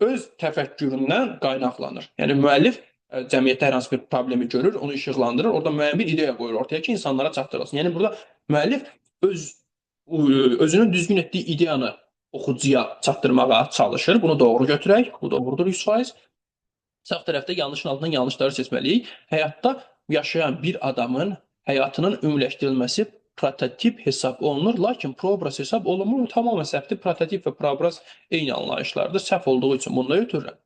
öz təfəkküründən qaynaqlanır. Yəni müəllif cəmiyyətdə hər hansı bir problemi görür, onu işıqlandırır, orada müəyyən bir ideya qoyur ortaya ki, insanlara çatdırılsın. Yəni burada müəllif özünün düzgün etdiyi ideyanı oxucuya çatdırmağa çalışır. Bunu doğru götürək. Bu doğrudur 100%. Sağ tərəfdə yanlışın altından yanlışları seçməliyik. Həyatda yaşayan bir adamın həyatının ümumiləşdirilməsi prototip hesab olunur, lakin proobraz hesab olunmur. Tamamilə səhvdir. Prototip və proobraz eyni anlayışlardır. Səhv olduğu üçün bunu da götürürəm.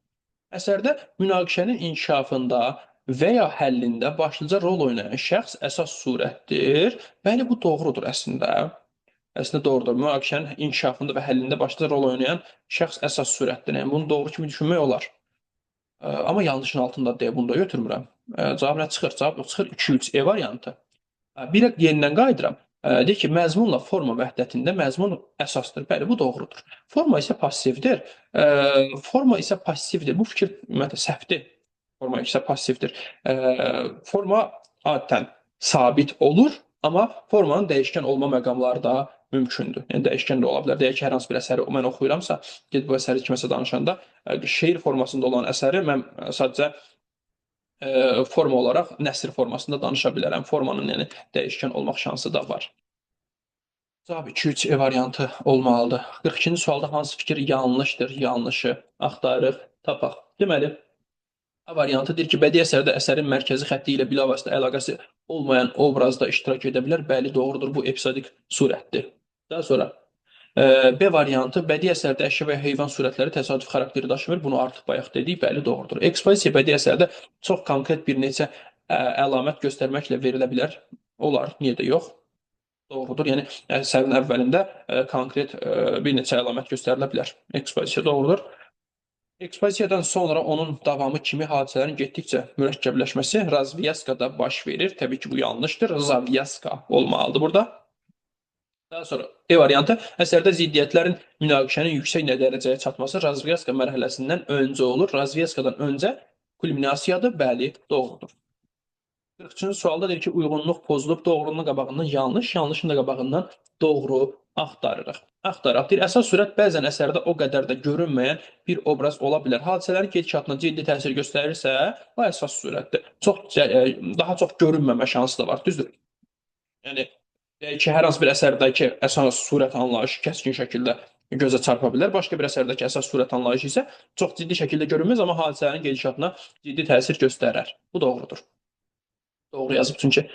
Əsərdə münaqişənin inkişafında və ya həllində başlıca rol oynayan şəxs əsas surətdir. Bəli, bu doğrudur əslində. Əslində doğrudur. Münaqişənin inkişafında və həllində başlıca rol oynayan şəxs əsas surətdir. Yəni bunu doğru kimi düşünmək olar. Amma yanlışın altında deyə bunu da götürmürəm. Cavab nə çıxır? Cavab çıxır 2-3 E variantı. Bir yenidən qayıdıram. Deyir ki, məzmunla forma vəhdətində məzmun əsasdır. Bəli, bu doğrudur. Forma isə passivdir. Forma isə passivdir. Bu fikir ümumiyyətlə səhvdir. Forma isə passivdir. Forma adətən sabit olur, amma formanın dəyişkən olma məqamları da mümkündür. Yəni dəyişkən də ola bilər. Deyək ki, hər hansı bir əsəri mən oxuyuramsa, gedib bu əsəri kiməsə danışanda, şeir formasında olan əsəri mən sadəcə forma olaraq nəsr formasında danışa bilərəm. Formanın yəni dəyişkən olmaq şansı da var. Cavab 2-3 E variantı olmalıdır. 42-ci sualda hansı fikir yanlışdır? Yanlışı axtarıq, tapaq. Deməli, A variantı deyir ki, bədii əsərdə əsərin mərkəzi xətti ilə bilavasitə əlaqəsi olmayan obrazda iştirak edə bilər. Bəli, doğrudur. Bu episodik surətdir. Daha sonra B variantı bədii əsərdə əşya və heyvan surətləri təsadüf xarakteri daşımır. Bunu artıq bayaq dedik. Bəli, doğrudur. Ekspozisiya bədii əsərdə çox konkret bir neçə əlamət göstərməklə verilə bilər. Olar, niyə də yox? Doğrudur. Yəni əsərin əvvəlində konkret bir neçə əlamət göstərilə bilər. Ekspozisiya doğrudur. Ekspozisiyadan sonra onun davamı kimi hadisələrin getdikcə mürəkkəbləşməsi razviyaskada baş verir. Təbii ki, bu yanlışdır. Zavyaska olmalıdır burada. Daha sonra E variantı, əsərdə ziddiyyətlərin münaqişənin yüksək dərəcəyə çatması razviyaska mərhələsindən öncə olur. Razviyaskadan öncə kulminasiyadır. Bəli, doğrudur. 43-cü sualda deyir ki, uyğunluq pozulub, doğrunun qabağından yanlış, yanlışın da qabağından doğru axtarırıq. Axtaraq. Deyir, əsas sürət bəzən əsərdə o qədər də görünməyən bir obraz ola bilər. Hadisələrin gedişatına ciddi təsir göstərirsə, o əsas sürətdir. Daha çox görünməmə şansı da var, düzdür? Yəni deyək ki, hər hansı bir əsərdəki əsas sürət anlayışı kəskin şəkildə gözə çarpa bilər. Başqa bir əsərdəki əsas sürət anlayışı isə çox ciddi şəkildə görünməz, amma hadisələrin gedişatına ciddi təsir göstərər. Bu doğrudur. Doğru yazıb çünki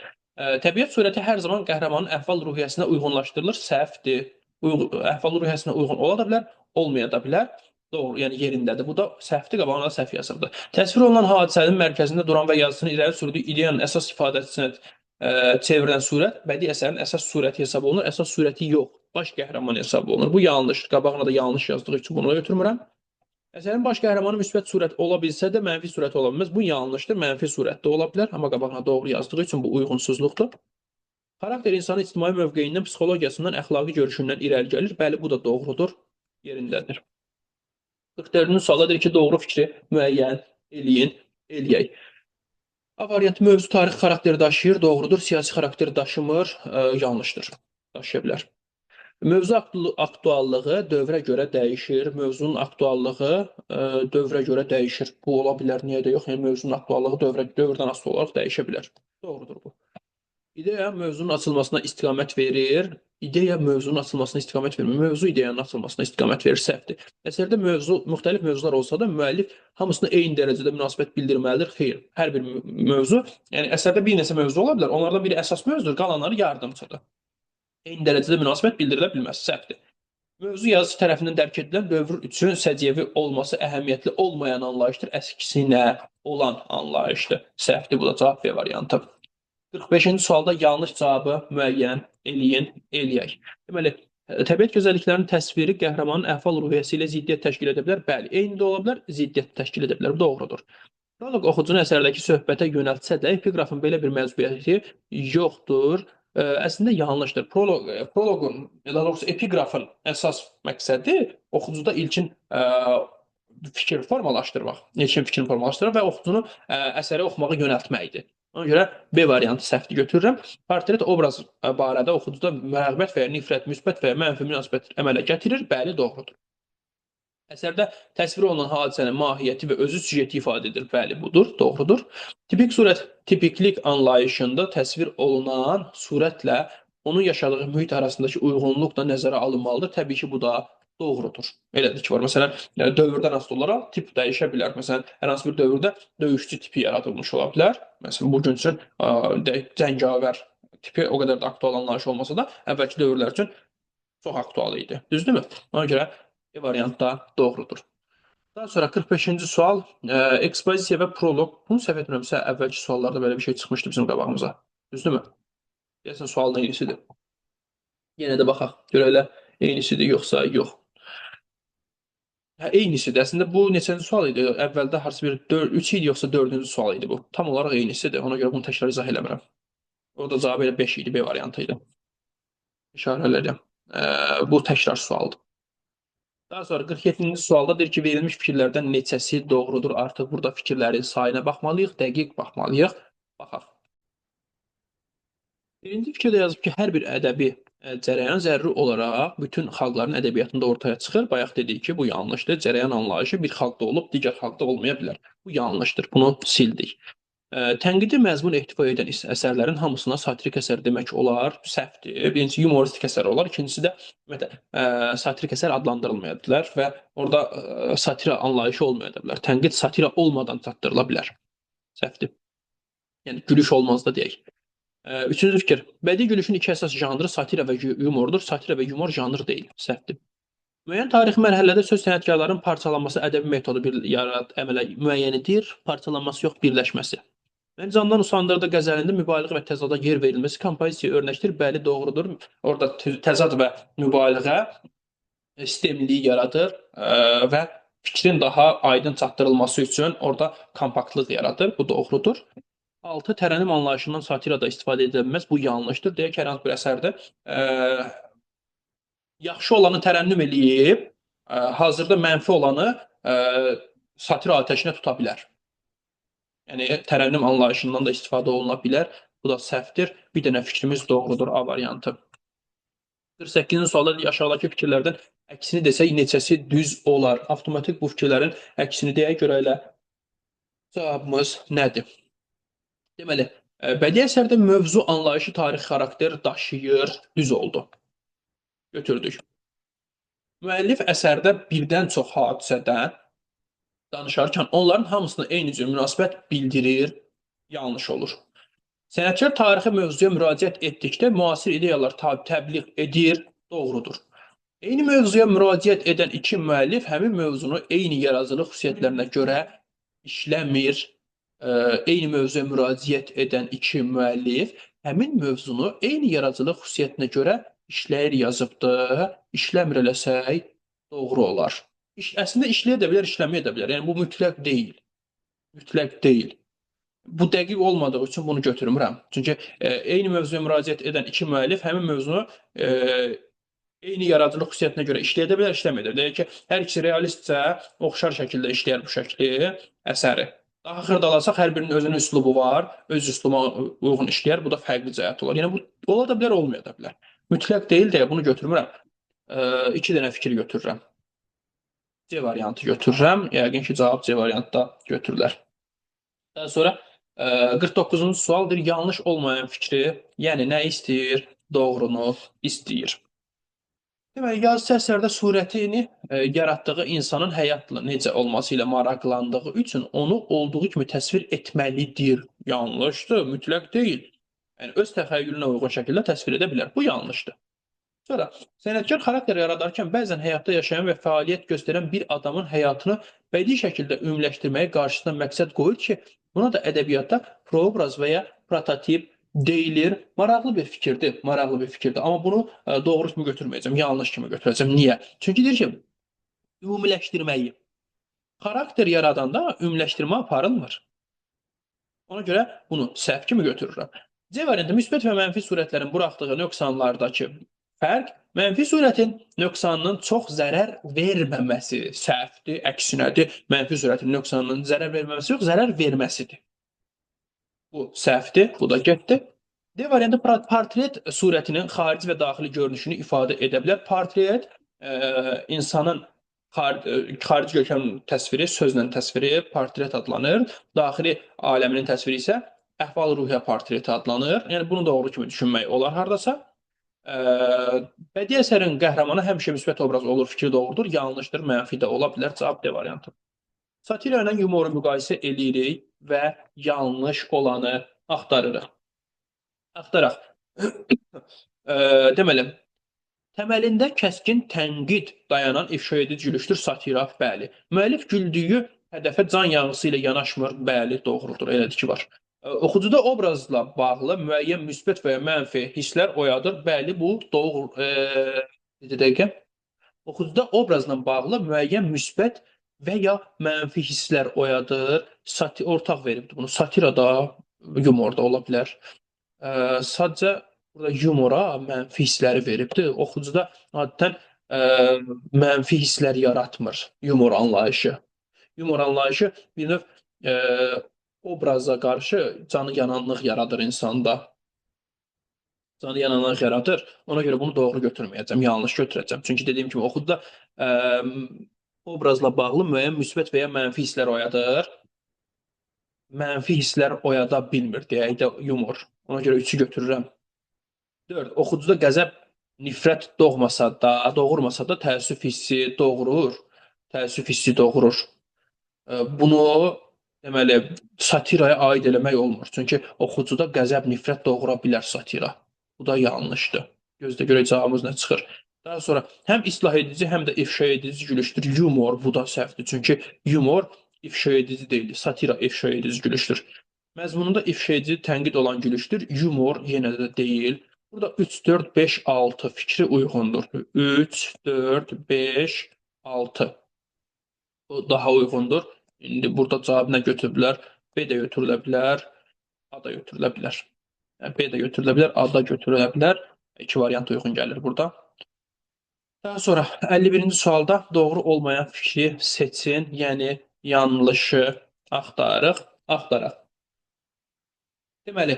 təbiət surəti hər zaman qəhrəmanın əhval-ruhiyyəsinə uyğunlaşdırılır, səhvdir. Əhval-ruhiyyəsinə uyğun ola da bilər, olmaya da bilər. Doğru, yəni yerindədir. Bu da səhvdir, qabağına da səhv yazılıbdır. Təsvir olunan hadisənin mərkəzində duran və yazısını irəli sürdüyü ideyanın əsas ifadəsinə çevrilən surət bədii əsərin əsas surəti hesab olunur. Əsas surəti yox, baş qəhrəman hesab olunur. Bu yanlışdır. Qabağına da yanlış yazdığı üçün bunu götürmürəm. Əsərin baş qəhrəmanı müsbət surət ola bilsə də mənfi surət ola bilməz. Bu yanlışdır. Mənfi surətdə ola bilər, amma qabağına doğru yazdığı üçün bu uyğunsuzluqdur. Xarakter insanın ictimai mövqeyindən, psixologiyasından, əxlaqi görüşündən irəli gəlir. Bəli, bu da doğrudur, yerindədir. 44-cü sualda deyir ki, doğru fikri müəyyən eləyin, eləyək. A variantı mövzu tarixi xarakteri daşıyır, doğrudur. Siyasi xarakteri daşımır, yanlışdır. Daşıya bilər. Mövzu aktuallığı dövrə görə dəyişir. Mövzunun aktuallığı dövrə görə dəyişir. Bu ola bilər, niyə də yox? Yəni mövzunun aktuallığı dövrdən asılı olaraq dəyişə bilər. Doğrudur bu. İdeya mövzunun açılmasına istiqamət verir. İdeya mövzunun açılmasına istiqamət vermir. Mövzu ideyanın açılmasına istiqamət verir, səhvdir. Əsərdə müxtəlif mövzular olsa da müəllif hamısına eyni dərəcədə münasibət bildirməlidir. Xeyr, hər bir mövzu, yəni əsərdə bir neçə mövzu ola bilər. Onlardan biri əsas mövzudur, qalanları yardımçıdır. Eyni dərəcədə münasibət bildirilə bilməz, səhvdir. Mövzu yazıcı tərəfindən dərk edilən dövr üçün səciyyəvi olması əhəmiyyətli olmayan anlayışdır, əksinə olan anlayışdır. Səhvdir, bu da cavab B variantı. 45-ci sualda yanlış cavabı müəyyən eləyin, eləyək. Deməli, təbiət gözəlliklərinin təsviri qəhrəmanın əhval-ruhiyyəsi ilə ziddiyyət təşkil edə bilər. Bəli, eyni də ola bilər, ziddiyyət təşkil edə bilər. Bu doğrudur. Proloq oxucunu əsərdəki söhbətə yönəltsə də, epiqrafın belə bir məcburiyyəti yoxdur. Əslində yanlışdır. Proloqun, daha doğrusu epiqrafın əsas məqsədi oxucuda ilkin fikir formalaşdırmaq, ilkin fikrini formalaşdırmaq və oxucunu əsəri oxumağa yönəltməkdir. Ona görə B variantı səhvdir götürürəm. Portret obraz barədə oxucuda rəğbət və ya nifrət, müsbət və ya mənfi münasibət əmələ gətirir. Bəli, doğrudur. Əsərdə təsvir olunan hadisənin mahiyyəti və özü süjeti ifadə edir. Bəli, budur, doğrudur. Tipik surət, tipiklik anlayışında təsvir olunan surətlə onun yaşadığı mühit arasındakı uyğunluq da nəzərə alınmalıdır. Təbii ki, bu da doğrudur. Elədir ki, var. Məsələn, dövrdən asılı olaraq tip dəyişə bilər. Məsələn, hər hansı bir dövrdə döyüşçü tipi yaradılmış ola bilər. Məsələn, bugün üçün cəngavər tipi o qədər də aktual anlayış olmasa da, əvvəlki dövrlər üçün çox aktual idi. Düzdürmü? Ona görə B variantı da doğrudur. Daha sonra 45-ci sual, ekspozisiya və proloq. Bunu səhv etmirəmsə, əvvəlki suallarda belə bir şey çıxmışdı bizim qabağımıza. Düzdürmü? Deyəsən, sualın eynisidir. Yenə də baxaq, görəklə eynisidir, yoxsa yox. Eynisidir. Əslində, bu neçənci sual idi? Əvvəldə harası bir 3 idi, yoxsa 4-cü sual idi bu. Tam olaraq eynisidir. Ona görə bunu təkrar izah eləmirəm. Orada cavab elə 5 idi, B variantı idi. İşarələrəm. Bu təkrar sualdır. Daha sonra 47-ci sualda deyir ki, verilmiş fikirlərdən neçəsi doğrudur? Artıq burada fikirlərin sayına baxmalıyıq, dəqiq baxmalıyıq. Baxaq. Birinci fikirdə yazıb ki, hər bir ədəbi cərəyan zəruri olaraq bütün xalqların ədəbiyyatında ortaya çıxır. Bayaq dedik ki, bu yanlışdır. Cərəyan anlayışı bir xalqda olub, digər xalqda olmaya bilər. Bu yanlışdır. Bunu sildik. Tənqidi məzmun ehtiva edən əsərlərin hamısına satirik əsər demək olar, səhvdir. Birincisi, yumoristik əsər olar. İkincisi də satirik əsər adlandırılmaya bilər və orada satira anlayışı olmaya da bilər. Tənqid satira olmadan çatdırıla bilər. Səhvdir. Yəni, gülüş olmaz da deyək. Üçüncü fikir. Bədii gülüşün iki əsas janrı satira və yumordur. Satira və yumor janr deyil. Səhvdir. Müəyyən tarixi mərhələdə söz sənətkarların parçalanması ədəbi metodu əmələ müəyyən edir. Parçalanması yox, birləşməsi. Mən Candan Usandırda qəzəlində mübaliğə və təzada yer verilməsi kompozisiya örnəkdir. Bəli, doğrudur. Orada təzad və mübaliğə sistemliyi yaradır və fikrin daha aydın çatdırılması üçün orada kompaktlıq yaradır. Bu doğrudur. 6. Tərənnüm anlayışından satirada istifadə edilə bilməz. Bu yanlışdır. Deyək, hər hansı bir əsərdə yaxşı olanı tərənnüm eləyib, hazırda mənfi olanı satira atəşinə tuta bilər. Yəni, tərənnüm anlayışından da istifadə oluna bilər. Bu da səhvdir. Bir dənə fikrimiz doğrudur, A variantı. 48-ci sualda deyir, aşağıdakı fikirlərdən əksini desək neçəsi düz olar? Avtomatik bu fikirlərin əksini deyək, görə elə cavabımız nədir? Deməli, bədii əsərdə mövzu, anlayışı, tarix, xarakter daşıyır, düz oldu. Götürdük. Müəllif əsərdə birdən çox hadisədən danışarkən onların hamısına eyni cür münasibət bildirir, yanlış olur. Sənətkar tarixi mövzuya müraciət etdikdə müasir ideyalar təbliğ edir, doğrudur. Eyni mövzuya müraciət edən iki müəllif həmin mövzunu eyni yaradıcılıq xüsusiyyətlərinə görə işləmir. Eyni mövzuya müraciət edən iki müəllif həmin mövzunu eyni yaradıcılıq xüsusiyyətinə görə işləyir yazıbdır. İşləmir eləsək doğru olar. Əslində işləyə də bilər, işləməyə də bilər. Yəni bu mütləq deyil. Mütləq deyil. Bu dəqiq olmadığı üçün bunu götürmürəm. Çünki eyni mövzuya müraciət edən iki müəllif həmin mövzunu eyni yaradıcılıq xüsusiyyətinə görə işləyə də bilər, işləməyə də bilər. Deyək ki, hər ikisi realistcə, oxşar şəkildə işləyər bu şəkli əsəri. Daha xırdalasaq, hər birinin özünün üslubu var, öz üslubuna uyğun işləyər, bu da fərqli cəhət olar. Yəni bu ola da bilər, olmaya da bilər. Mütləq deyil deyə bunu götürmürəm. 2 dənə fikir götürürəm. C variantı götürürəm. Yəqin ki, cavab C variantda götürülər. Daha sonra 49-cu sualdır. Yanlış olmayan fikri, yəni nə istəyir? Doğrunu istəyir. Deməli, yazıcı əsərdə surətini yaratdığı insanın həyatla necə olması ilə maraqlandığı üçün onu olduğu kimi təsvir etməlidir. Yanlışdır, mütləq deyil. Yəni, öz təxəyyülünə uyğun şəkildə təsvir edə bilər. Bu yanlışdır. Sonra, sənətkar xarakter yaradarkən bəzən həyatda yaşayan və fəaliyyət göstərən bir adamın həyatını bədii şəkildə ümumiləşdirməyi qarşısına məqsəd qoyur ki, buna da ədəbiyyatda proobraz və ya prototip deyilir. Maraqlı bir fikirdir, maraqlı bir fikirdir. Amma bunu doğru kimi götürməyəcəm, yanlış kimi götürəcəm. Niyə? Çünki deyir ki, ümumiləşdirməyi. Xarakter yaradanda ümumiləşdirmə aparılmır. Ona görə bunu səhv kimi götürürəm. C variantı müsbət və mənfi surətlərin buraxdığı nöqsanlardakı fərq mənfi surətin nöqsanının çox zərər verməməsi səhvdir, əksinədir. Mənfi surətin nöqsanının zərər verməməsi yox, zərər verməsidir. Bu səhvdir, bu da getdi. D variantı portret surətinin xarici və daxili görünüşünü ifadə edə bilər. Portret insanın xarici görkəm təsviri, sözlə təsviri portret adlanır. Daxili aləminin təsviri isə əhval-ruhiyyə portreti adlanır. Yəni bunu doğru kimi düşünmək olar hardasa. Bədii əsərin qəhrəmanı həmişə müsbət obraz olur, fikri doğrudur, yanlışdır, mənfi də ola bilər. Cavab D variantı. Satira ilə yumoru müqayisə edirik və yanlış olanı axtarırıq. Axtaraq. Deməli, təməlində kəskin tənqid dayanan ifşaedici gülüşdür satira, bəli. Müəllif güldüyü hədəfə can yanğısı ilə yanaşmır, bəli, doğrudur, elədir ki, var. Oxucuda obrazla bağlı müəyyən müsbət və ya mənfi hisslər oyadır. Bəli, bu doğru. Bir dəqiqə. Oxucuda obrazla bağlı müəyyən müsbət və ya mənfi hisslər oyadır. Ortaq veribdir bunu. Satirada, yumorda ola bilər. Sadəcə burada yumora mənfi hissləri veribdir. Oxucuda adətən mənfi hisslər yaratmır yumor anlayışı. Yumor anlayışı bir növ obraza qarşı canı yananlıq yaradır insanda. Canı yananlıq yaradır. Ona görə bunu doğru götürməyəcəm, yanlış götürəcəm. Çünki dediyim kimi oxucuda obrazla bağlı müəyyən müsbət və ya mənfi hisslər oyadır. Mənfi hisslər oyada bilmir, deyək də yumor. Ona görə 3-ü götürürəm. 4. Oxucuda qəzəb, nifrət doğurmasa da təəssüf hissi doğurur. Təəssüf hissi doğurur. Bunu deməli, satiraya aid eləmək olmur. Çünki oxucuda qəzəb, nifrət doğura bilər satira. Bu da yanlışdır. Gözdə görək cavabımız nə çıxır. Daha sonra həm islah edici, həm də ifşa edici gülüşdür. Yumor, bu da səhvdir. Çünki yumor ifşa edici deyil. Satira ifşa edici gülüşdür. Məzmununda ifşa edici, tənqid olan gülüşdür. Yumor yenə də deyil. Burada 3, 4, 5, 6 fikri uyğundur. 3, 4, 5, 6. Bu daha uyğundur. İndi burada cavab nə götürüblər? B də götürülə bilər, A da götürülə bilər. B də götürülə bilər, A da götürülə bilər. 2 variant uyğun gəlir burada. Daha sonra 51-ci sualda doğru olmayan fikri seçin, yəni yanlışı axtarıq. Deməli,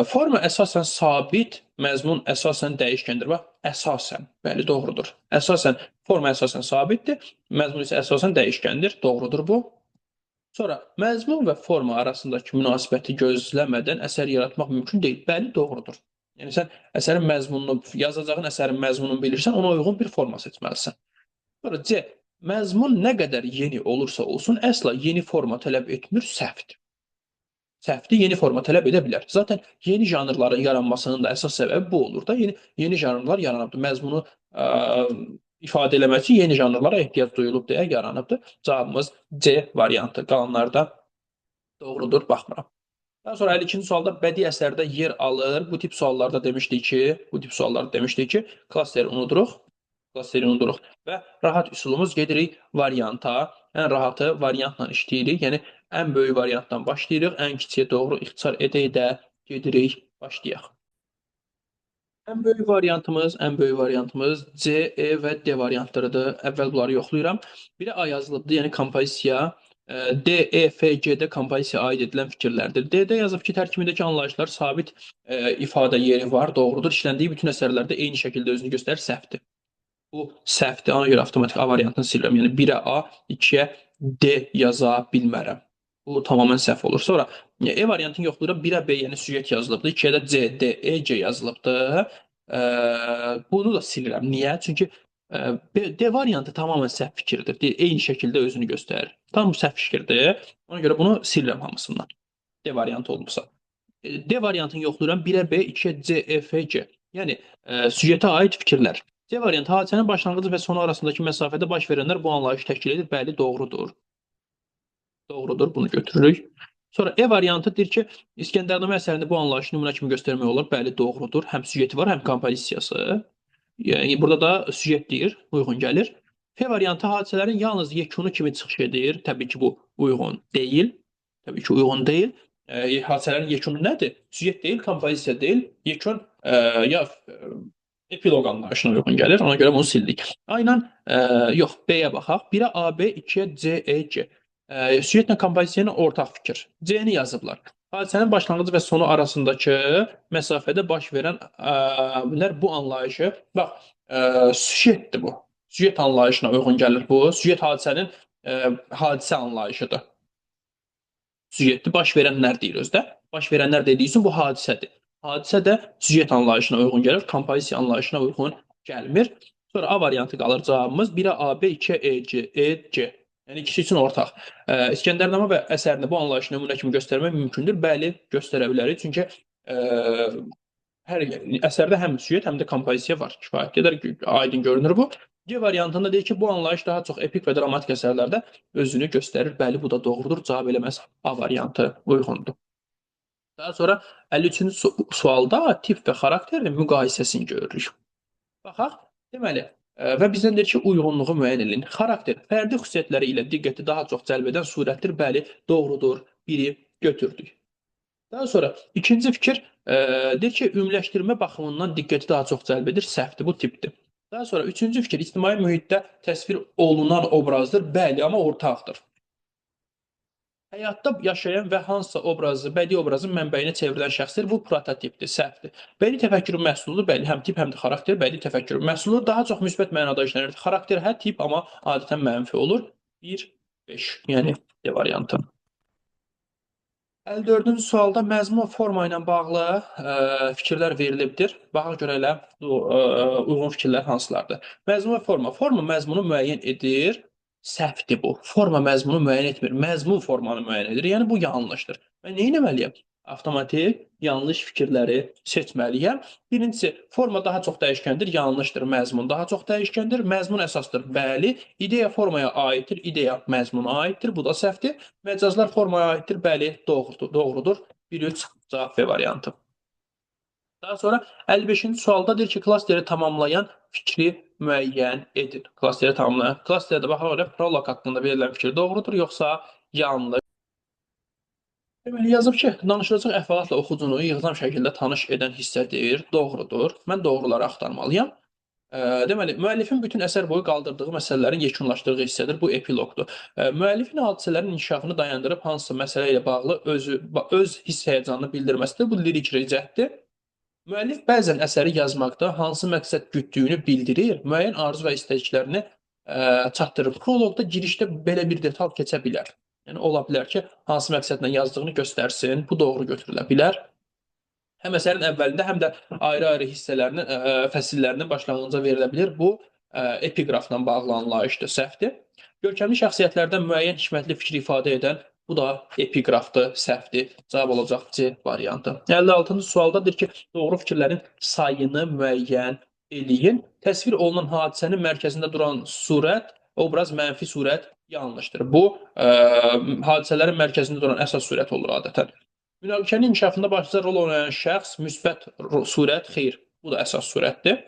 forma əsasən sabit, məzmun əsasən dəyişkəndir. Bax, əsasən, bəli, doğrudur. Forma əsasən sabitdir, məzmun isə əsasən dəyişkəndir. Doğrudur bu. Sonra, məzmun və forma arasındakı münasibəti gözləmədən əsər yaratmaq mümkün deyil. Bəli, doğrudur. Yəni, sən əsərin məzmununu, yazacağın əsərin məzmununu bilirsən, ona uyğun bir forma seçməlisən. Sonra C. Məzmun nə qədər yeni olursa olsun, əsla yeni forma tələb etmir, səhvdir. Səhvdir, yeni forma tələb edə bilər. Zaten yeni janrların yaranmasının da əsas səbəbi bu olur da. Yeni janrlar yaranıbdır. Məzmunu ə, ifadə eləmək üçün yeni janrlara ehtiyac duyulub deyə yaranıbdır. Cavabımız C variantı. Qalanlar da doğrudur, baxmıram. Daha sonra 52-ci sualda bədii əsərdə yer alır. Bu tip suallarda demişdik ki, klasteri unuduruq. Klasteri unuduruq və rahat üsulumuz gedirik varianta. Ən rahatı variantla işləyirik. Yəni ən böyük variantdan başlayırıq. Ən kiçiyə doğru ixtisar edə-edə gedirik, başlayaq. Ən böyük variantımız C, E və D variantlarıdır. Əvvəl bunları yoxlayıram. Biri A yazılıbdır, yəni kompozisiya. D, E, F, G-də kompozisiyaya aid edilən fikirlərdir. D-də yazıb ki, tərkibindəki anlayışlar sabit ifadə yeri var, doğrudur. İşləndiyi bütün əsərlərdə eyni şəkildə özünü göstərir, səhvdir. Bu səhvdir, ona görə avtomatik A variantını silirəm. Yəni 1-ə A, 2-yə D yaza bilmərəm. Bu tamamilə səhv olur. Sonra E variantını yoxlayıram. 1-ə B, yəni süjet yazılıbdır. 2-yə də C, D, E, C yazılıbdır. Bunu da silirəm. Niyə? Çünki D variantı tamamilə səhv fikirdir. Eyni şəkildə özünü göstərir. Tam səhv fikirdir. Ona görə bunu silirəm hamısından. D variantı olmuşsa. D variantını yoxlayıram. 1-ə B, 2-yə C, E, F, G. Yəni süjetə aid fikirlər. C variantı hadisənin başlanğıcı və sonu arasındakı məsafədə baş verənlər bu anlayışı təşkil edir. Bəli, doğrudur. Doğrudur, bunu götürürük. Sonra E variantı deyir ki, İskəndərnamə əsərində bu anlayışı nümunə kimi göstərmək olar. Bəli, doğrudur. Həm süjeti var, həm kompozisiyası. Yəni burada da süjet deyir, uyğun gəlir. F variantı hadisələrin yalnız yekunu kimi çıxış edir. Təbii ki, bu uyğun deyil. Təbii ki, uyğun deyil. Hadisələrin yekunu nədir? Süjet deyil, kompozisiya deyil. Yekun ya epiloq anlayışına uyğun gəlir. Ona görə bunu sildik. A ilə yox, B-yə baxaq. 1-ə AB, 2-yə C, E, G. Süjetlə kompozisiyanın ortaq fikir. C-ni yazıblar. Hadisənin başlanğıcı və sonu arasındakı məsafədə baş verən bu anlayışı, bax, süjetdir bu. Süjet anlayışına uyğun gəlir bu. Süjet hadisənin hadisə anlayışıdır. Süjetdir, baş verənlər deyir özdə. Baş verənlər dediyi üçün bu hadisədir. Hadisə də süjet anlayışına uyğun gəlir, kompozisiya anlayışına uyğun gəlmir. Sonra A variantı qalır cavabımız. 1-ə AB, 2-yə EC, EC. Yəni ikisi üçün ortaq. İskəndərnamə və əsərini bu anlayışı nümunə kimi göstərmək mümkündür. Bəli, göstərə bilərik. Çünki hər əsərdə həm süjet, həm də kompozisiya var. Kifayət qədər aydın görünür bu. C variantında deyir ki, bu anlayış daha çox epik və dramatik əsərlərdə özünü göstərir. Bəli, bu da doğrudur. Cavab eləməz A variantı uyğundur. Daha sonra 53-cü sualda tip və xarakterin müqayisəsini görürük. Baxaq. Deməli, və bizdən deyir ki, uyğunluğu müəyyən edin. Xarakter fərdi xüsusiyyətləri ilə diqqəti daha çox cəlb edən surətdir. Bəli, doğrudur. Biri götürdük. Daha sonra ikinci fikir deyir ki, ümumiləşdirmə baxımından diqqəti daha çox cəlb edir. Səhvdir, bu tipdir. Daha sonra üçüncü fikir ictimai mühitdə təsvir olunan obrazdır. Bəli, amma ortaqdır. Həyatda yaşayan və hansısa obrazı, bədii obrazın mənbəyinə çevrilən şəxsdir. Bu prototipdir, səhvdir. Bədii təfəkkürün məhsuludur. Bəli, həm tip, həm də xarakter bədii təfəkkürün məhsuludur. Daha çox müsbət mənada işlənir. Xarakter hə tip, amma adətən mənfi olur. 1, 5. Yəni D variantı. 54-cü sualda məzmun forma ilə bağlı fikirlər verilibdir. Baxaq görək uyğun fikirlər hansılardır. Məzmun və forma. Forma məzmunu müəyyən edir. Səhvdir bu. Forma məzmunu müəyyən etmir. Məzmun formanı müəyyən edir. Yəni bu yanlışdır. Mən nə etməliyəm? Avtomatik yanlış fikirləri seçməliyəm. Birincisi, forma daha çox dəyişkəndir, yanlışdır. Məzmun daha çox dəyişkəndir, məzmun əsasdır. Bəli, ideya formaya aiddir, ideya məzmuna aiddir. Bu da səhvdir. Məcazlar formaya aiddir. Bəli, doğrudur. 1-3 cavab B variantı. Daha sonra 55-ci sualda deyir ki, klasteri tamamlayan fikri müəyyən edin. Klasteri tamamlayan. Klasterdə baxaraq prolog haqqında verilən fikir doğrudur, yoxsa yanlış? Deməli, yazıb ki, danışılacaq əhvalatla oxucunu yığcam şəkildə tanış edən hissədir, doğrudur. Mən doğruları axtarmalıyam. Deməli, müəllifin bütün əsər boyu qaldırdığı məsələlərin yekunlaşdığı hissədir. Bu epiloqdur. Müəllifin hadisələrin inkişafını dayandırıb hansısa məsələ ilə bağlı öz hiss həyəcanını bildirməsidir. Bu lirik riccətdir. Müəllif bəzən əsəri yazmaqda hansı məqsəd gütdüyünü bildirir, müəyyən arzu və istəklərini çatdırır. Proloqda girişdə belə bir detal keçə bilər. Yəni ola bilər ki, hansı məqsədlə yazdığını göstərsin. Bu doğru götürülə bilər. Həm əsərin əvvəlində, həm də ayrı-ayrı hissələrinin, fəsillərinin başlanğıcında verilə bilər. Bu epiqrafla bağlı anlayışdır, səhvdir. Görkəmli şəxsiyyətlərdən müəyyən hikmətli fikri ifadə edən bu da epiqrafdır, səhvdir. Cavab olacaq C variantı. 56-cı sualdadır ki, doğru fikirlərin sayını müəyyən eləyin. Təsvir olunan hadisənin mərkəzində duran surət, obraz, mənfi surət yanlışdır. Bu hadisələrin mərkəzində duran əsas surət olur adətən. Münaqişənin inkişafında başlıca rol oynayan şəxs müsbət surət, xeyr. Bu da əsas surətdir.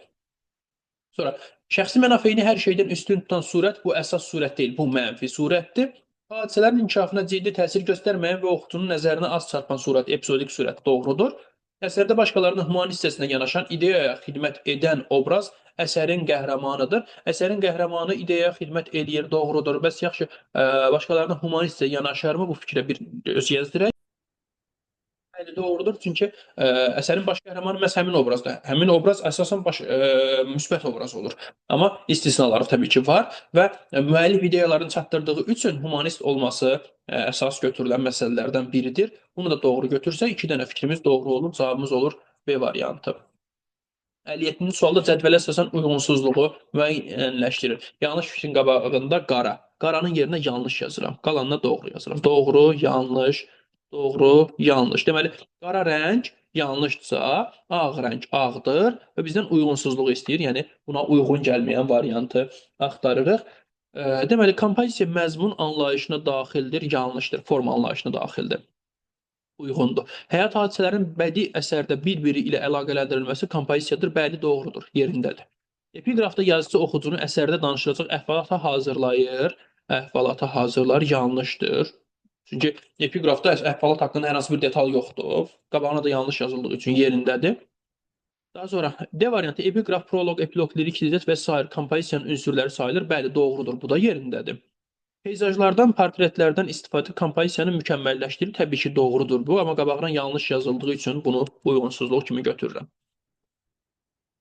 Sonra şəxsi mənafeyini hər şeydən üstün tutan surət bu əsas surət deyil, bu mənfi surətdir. Hadisələrin inkişafına ciddi təsir göstərməyən və oxucunun nəzərinə az çarpan surət, epizodik surət doğrudur. Əsərdə başqalarının humanist hissəsinə yanaşan, ideyaya xidmət edən obraz əsərin qəhrəmanıdır. Əsərin qəhrəmanı ideyaya xidmət eləyir, doğrudur. Bəs yaxşı, başqalarına humanist hissəyə yanaşarmı bu fikrə bir göz yezdiriək? Bəli, doğrudur. Çünki əsərin baş qəhrəmanı məhz həmin obrazdır. Həmin obraz əsasən müsbət obraz olur. Amma istisnaları təbii ki var və müəllif ideyalarını çatdırdığı üçün humanist olması əsas götürülən məsələlərdən biridir. Bunu da doğru götürsək, 2 dənə fikrimiz doğru olur. Cavabımız olur B variantı. 57-ci sualda cədvələ əsasən uyğunsuzluğu müəyyənləşdirir. Yanlış fikrin qabağında qara. Qaranın yerinə yanlış yazıram. Qalanına doğru yazıram. Doğru, yanlış, doğru, yanlış. Deməli, qara rəng yanlışdırsa, ağ rəng ağdır və bizdən uyğunsuzluğu istəyir. Yəni, buna uyğun gəlməyən variantı axtarırıq. Deməli, kompozisiya məzmun anlayışına daxildir, yanlışdır, forma anlayışına daxildir. Uyğundur. Həyat hadisələrinin bədii əsərdə bir-biri ilə əlaqələndirilməsi kompozisiyadır, bəli, doğrudur, yerindədir. Epiqrafda yazıcı oxucunu əsərdə danışılacaq əhvalata hazırlar, yanlışdır. Çünki epiqrafda əhvalat haqqında hər hansı bir detal yoxdur. Qabağına da yanlış yazıldığı üçün yerindədir. Daha sonra D variantı epiqraf, proloq, epiloq, lirik hissət və s. kompozisiyanın ünsürləri sayılır. Bəli, doğrudur, bu da yerindədir. Peyzajlardan, portretlərdən istifadə kompozisiyanı mükəmməlləşdirir. Təbii ki, doğrudur bu, amma qabağına yanlış yazıldığı üçün bunu uyğunsuzluq kimi götürürəm.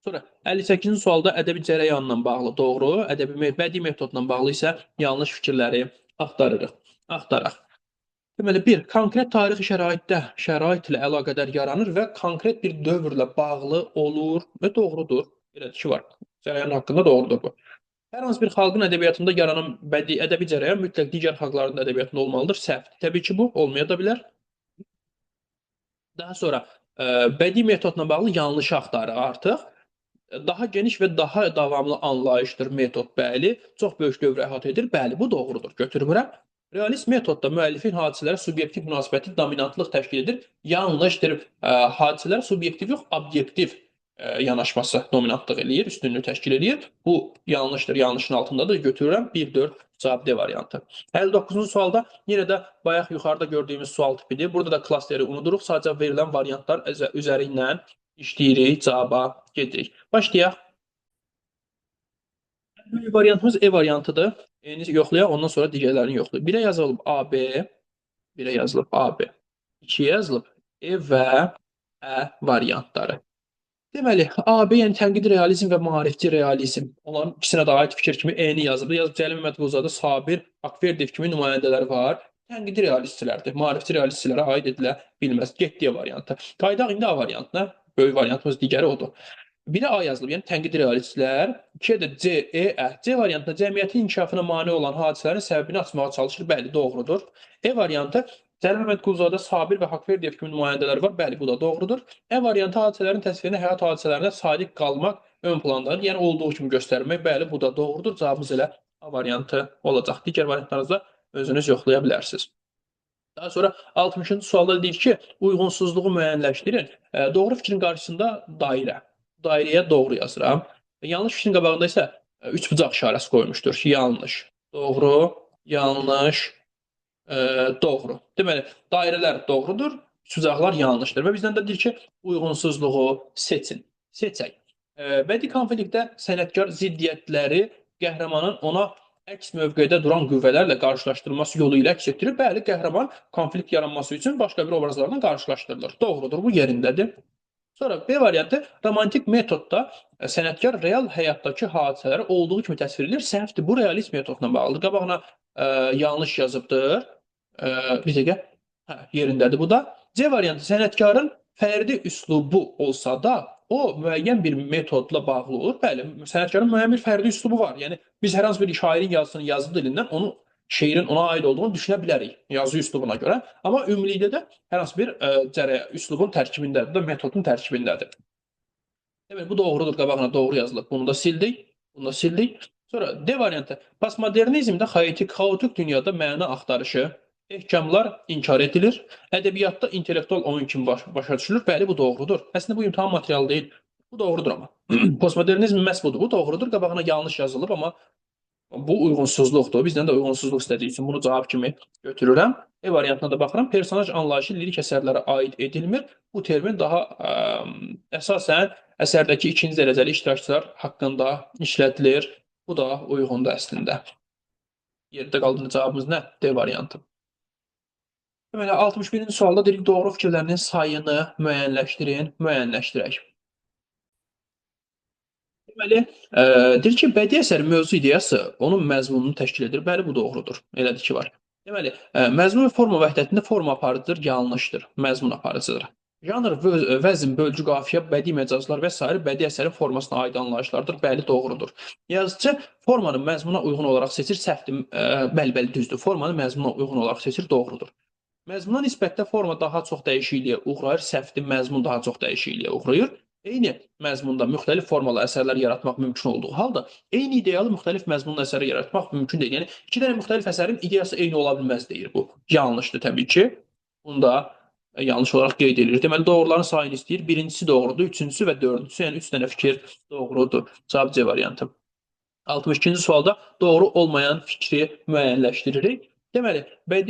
Sonra 58-ci sualda ədəbi cərəyanla bağlı doğru, bədii metodla bağlı isə yanlış fikirləri axtaraq. Deməli, 1. Konkret tarixi şərait ilə əlaqədar yaranır və konkret bir dövrlə bağlı olur və doğrudur. Belə ki var. Cərəyan haqqında doğrudur bu. Hər hansı bir xalqın ədəbiyyatında yaranan ədəbi cərəyan mütləq digər xalqların ədəbiyyatında olmalıdır. Səhvdir. Təbii ki, bu olmaya da bilər. Daha sonra bədii metodla bağlı yanlışı axtarırıq artıq. Daha geniş və daha davamlı anlayışdır metod, bəli. Çox böyük dövr əhatə edir, bəli, bu doğrudur. Götürmürəm. Realist metodda müəllifin hadisələrə subyektiv münasibəti dominantlıq təşkil edir. Yanlışdır. Hadisələr subyektiv yox, obyektiv yanaşması dominantlıq eləyir, üstünlüyü təşkil edir. Bu yanlışdır, yanlışın altındadır. Götürürəm 1-4 cavab D variantı. 59-cu sualda yenə də bayaq yuxarıda gördüyümüz sual tipidir. Burada da klasteri unuduruq. Sadəcə verilən variantlar üzəri ilə işləyirik, cavaba gedirik. Başlayaq. Variantımız E variantıdır. E-ni yoxlayaq, ondan sonra digərlərini yoxlayaq. 1-ə yazılıb AB, 1-ə yazılıb AB, 2-yə yazılıb E və Ə variantları. Deməli, AB, yəni tənqidi realizm və maarifçi realizm. Onların ikisinə də aid fikir kimi E-ni yazıb. Yazıb Cəlil Məmmədquluzadə, Sabir, Akverdiyev kimi nümayəndələr var. Tənqidi realistçilərdir. Maarifçi realistçilərə aid edilə bilməz. Getdiyə variantı. Qaydaq indi A variantına. Böyük variantımız digəri odur. 1-ə A yazılıb, yəni tənqidi realistlər. 2-yə də C, E, Ə. C variantında cəmiyyətin inkişafına mane olan hadisələrin səbəbini açmağa çalışır. Bəli, doğrudur. E variantı Cəlil Məmmədquluzadə, Sabir və Haqverdiyev kimi nümayəndələr var. Bəli, bu da doğrudur. E variantı hadisələrin təsvirinə həyat hadisələrinə sadiq qalmaq ön plandadır. Yəni olduğu kimi göstərmək. Bəli, bu da doğrudur. Cavabımız elə A variantı olacaq. Digər variantlarınızda özünüz yoxlaya bilərsiniz. Daha sonra 60-cı sualda deyir ki, uyğunsuzluğu müəyyənləşdirin. Doğru fikrin qarşısında dairə. Dairəyə doğru yazıram. Yanlış fikrin qabağında isə 3 bucaq işarəsi qoymuşdur. Yanlış, doğru, yanlış, doğru. Deməli, dairələr doğrudur, 3 bucaqlar yanlışdır. Və bizdən də deyir ki, uyğunsuzluğu seçin. Seçək. Bədii konfliktdə sənətkar ziddiyyətləri qəhrəmanın ona əks mövqedə duran qüvvələrlə qarşılaşdırılması yolu ilə əks etdirir. Bəli, qəhrəman konflikt yaranması üçün başqa bir obrazlarla qarşılaşdırılır. Doğrudur, bu yerindədir. Sonra B variantı romantik metodda sənətkar real həyatdakı hadisələri olduğu kimi təsvir edir. Səhvdir. Bu realist metodla bağlıdır. Qabağına yanlış yazıbdır. Bir dəqiqə. Hə, yerindədir bu da. C variantı sənətkarın fərdi üslubu olsa da o müəyyən bir metodla bağlı olur. Bəli, sənətkarın müəyyən bir fərdi üslubu var. Yəni biz hər hansı bir şairin yazısını yazı dilindən onu şeirin ona aid olduğunu düşünə bilərik yazı üslubuna görə. Amma ümumilikdə də hər hansı bir üslubun tərkibindədir, bu da metodun tərkibindədir. Deməli, bu doğrudur, qabağına doğru yazılıb. Bunu da sildik, bunu da sildik. Sonra D variantı. Postmodernizmdə xaotik dünyada məna axtarışı, ehkamlar inkar edilir. Ədəbiyyatda intellektual oyun kimi başa düşülür. Bəli, bu doğrudur. Əslində bu imtahan materialı deyil. Bu doğrudur amma. Postmodernizm məhz budur. Bu doğrudur. Qabağına yanlış yazılıb, amma bu uyğunsuzluqdur. Bizdən də uyğunsuzluq istədiyi üçün bunu cavab kimi götürürəm. E variantına da baxıram. Personaj anlayışı lirik əsərlərə aid edilmir. Bu termin daha əsasən əsərdəki ikinci dərəcəli iştirakçılar haqqında işlədilir. Bu da uyğundur əslində. Yerdə qaldığında cavabımız nə? D variantı. Deməli, 61-ci sualda dedik, doğru fikirlərinin sayını müəyyənləşdirin, müəyyənləşdirək. Deməli, deyir ki, bədii əsərin mövzu ideyası onun məzmununu təşkil edir. Bəli, bu doğrudur. Elədir ki, var. Deməli, məzmun və forma vəhdətində forma aparıcıdır, yanlışdır. Məzmun aparıcıdır. Janr, vəzn, bölgü, qafiyə, bədii məcazlar və s. bədii əsərin formasına aid anlayışlardır. Bəli, doğrudur. Yazıcı formanı məzmuna uyğun olaraq seçir, səhvdir. Bəli, düzdür. Formanı məzmuna uyğun olaraq seçir, doğrudur. Məzmuna nisbətdə forma daha çox dəyişikliyə uğrayır, səhvdir. Məzmun daha çox dəyişikliyə uğrayır. Eyni məzmunda müxtəlif formalı əsərlər yaratmaq mümkün olduğu halda, eyni ideyalı müxtəlif məzmunlu əsəri yaratmaq mümkün deyil. Yəni, iki dənə müxtəlif əsərin ideyası eyni ola bilməz deyir bu. Yanlışdır təbii ki. Bunu da yanlış olaraq qeyd edilir. Deməli, doğruların sayını istəyir. Birincisi doğrudur, üçüncüsü və dördüncüsü, yəni üç dənə fikir doğrudur. Cavab C variantı. 62-ci sualda doğru olmayan fikri müəyyənləşdiririk. Deməli,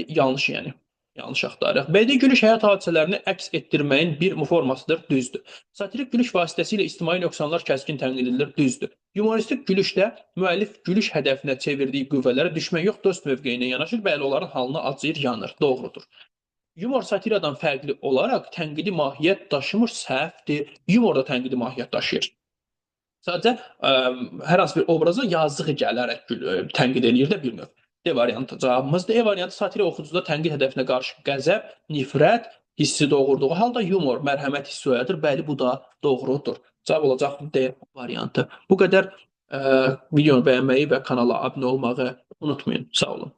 yanlış yəni. Yanlış axtarırıq. Bədii gülüş həyat hadisələrini əks etdirməyin bir formasıdır, düzdür. Satirik gülüş vasitəsilə ictimai nöqsanlar kəskin tənqid edilir, düzdür. Humoristik gülüşdə müəllif gülüş hədəfinə çevirdiyi qüvvələrə düşmək yox, dost mövqeyinə yanaşır, bəli, onların halına acıyır, yanır, doğrudur. Yumor satiradan fərqli olaraq tənqidi mahiyyət daşımır, səhvdir. Yumor da tənqidi mahiyyət daşıyır. Sadəcə hər hansı bir obraza yazığı gələrək tənqid eləyir də bir növ. D variantı cavabımızdır. E variantı satira oxucuda tənqid hədəfinə qarşı qəzəb, nifrət hissi doğurduğu halda yumor, mərhəmət hissi oyadır. Bəli, bu da doğrudur. Cavab olacaq D variantı. Bu qədər videonu bəyənməyi və kanala abunə olmağı unutmayın. Sağ olun.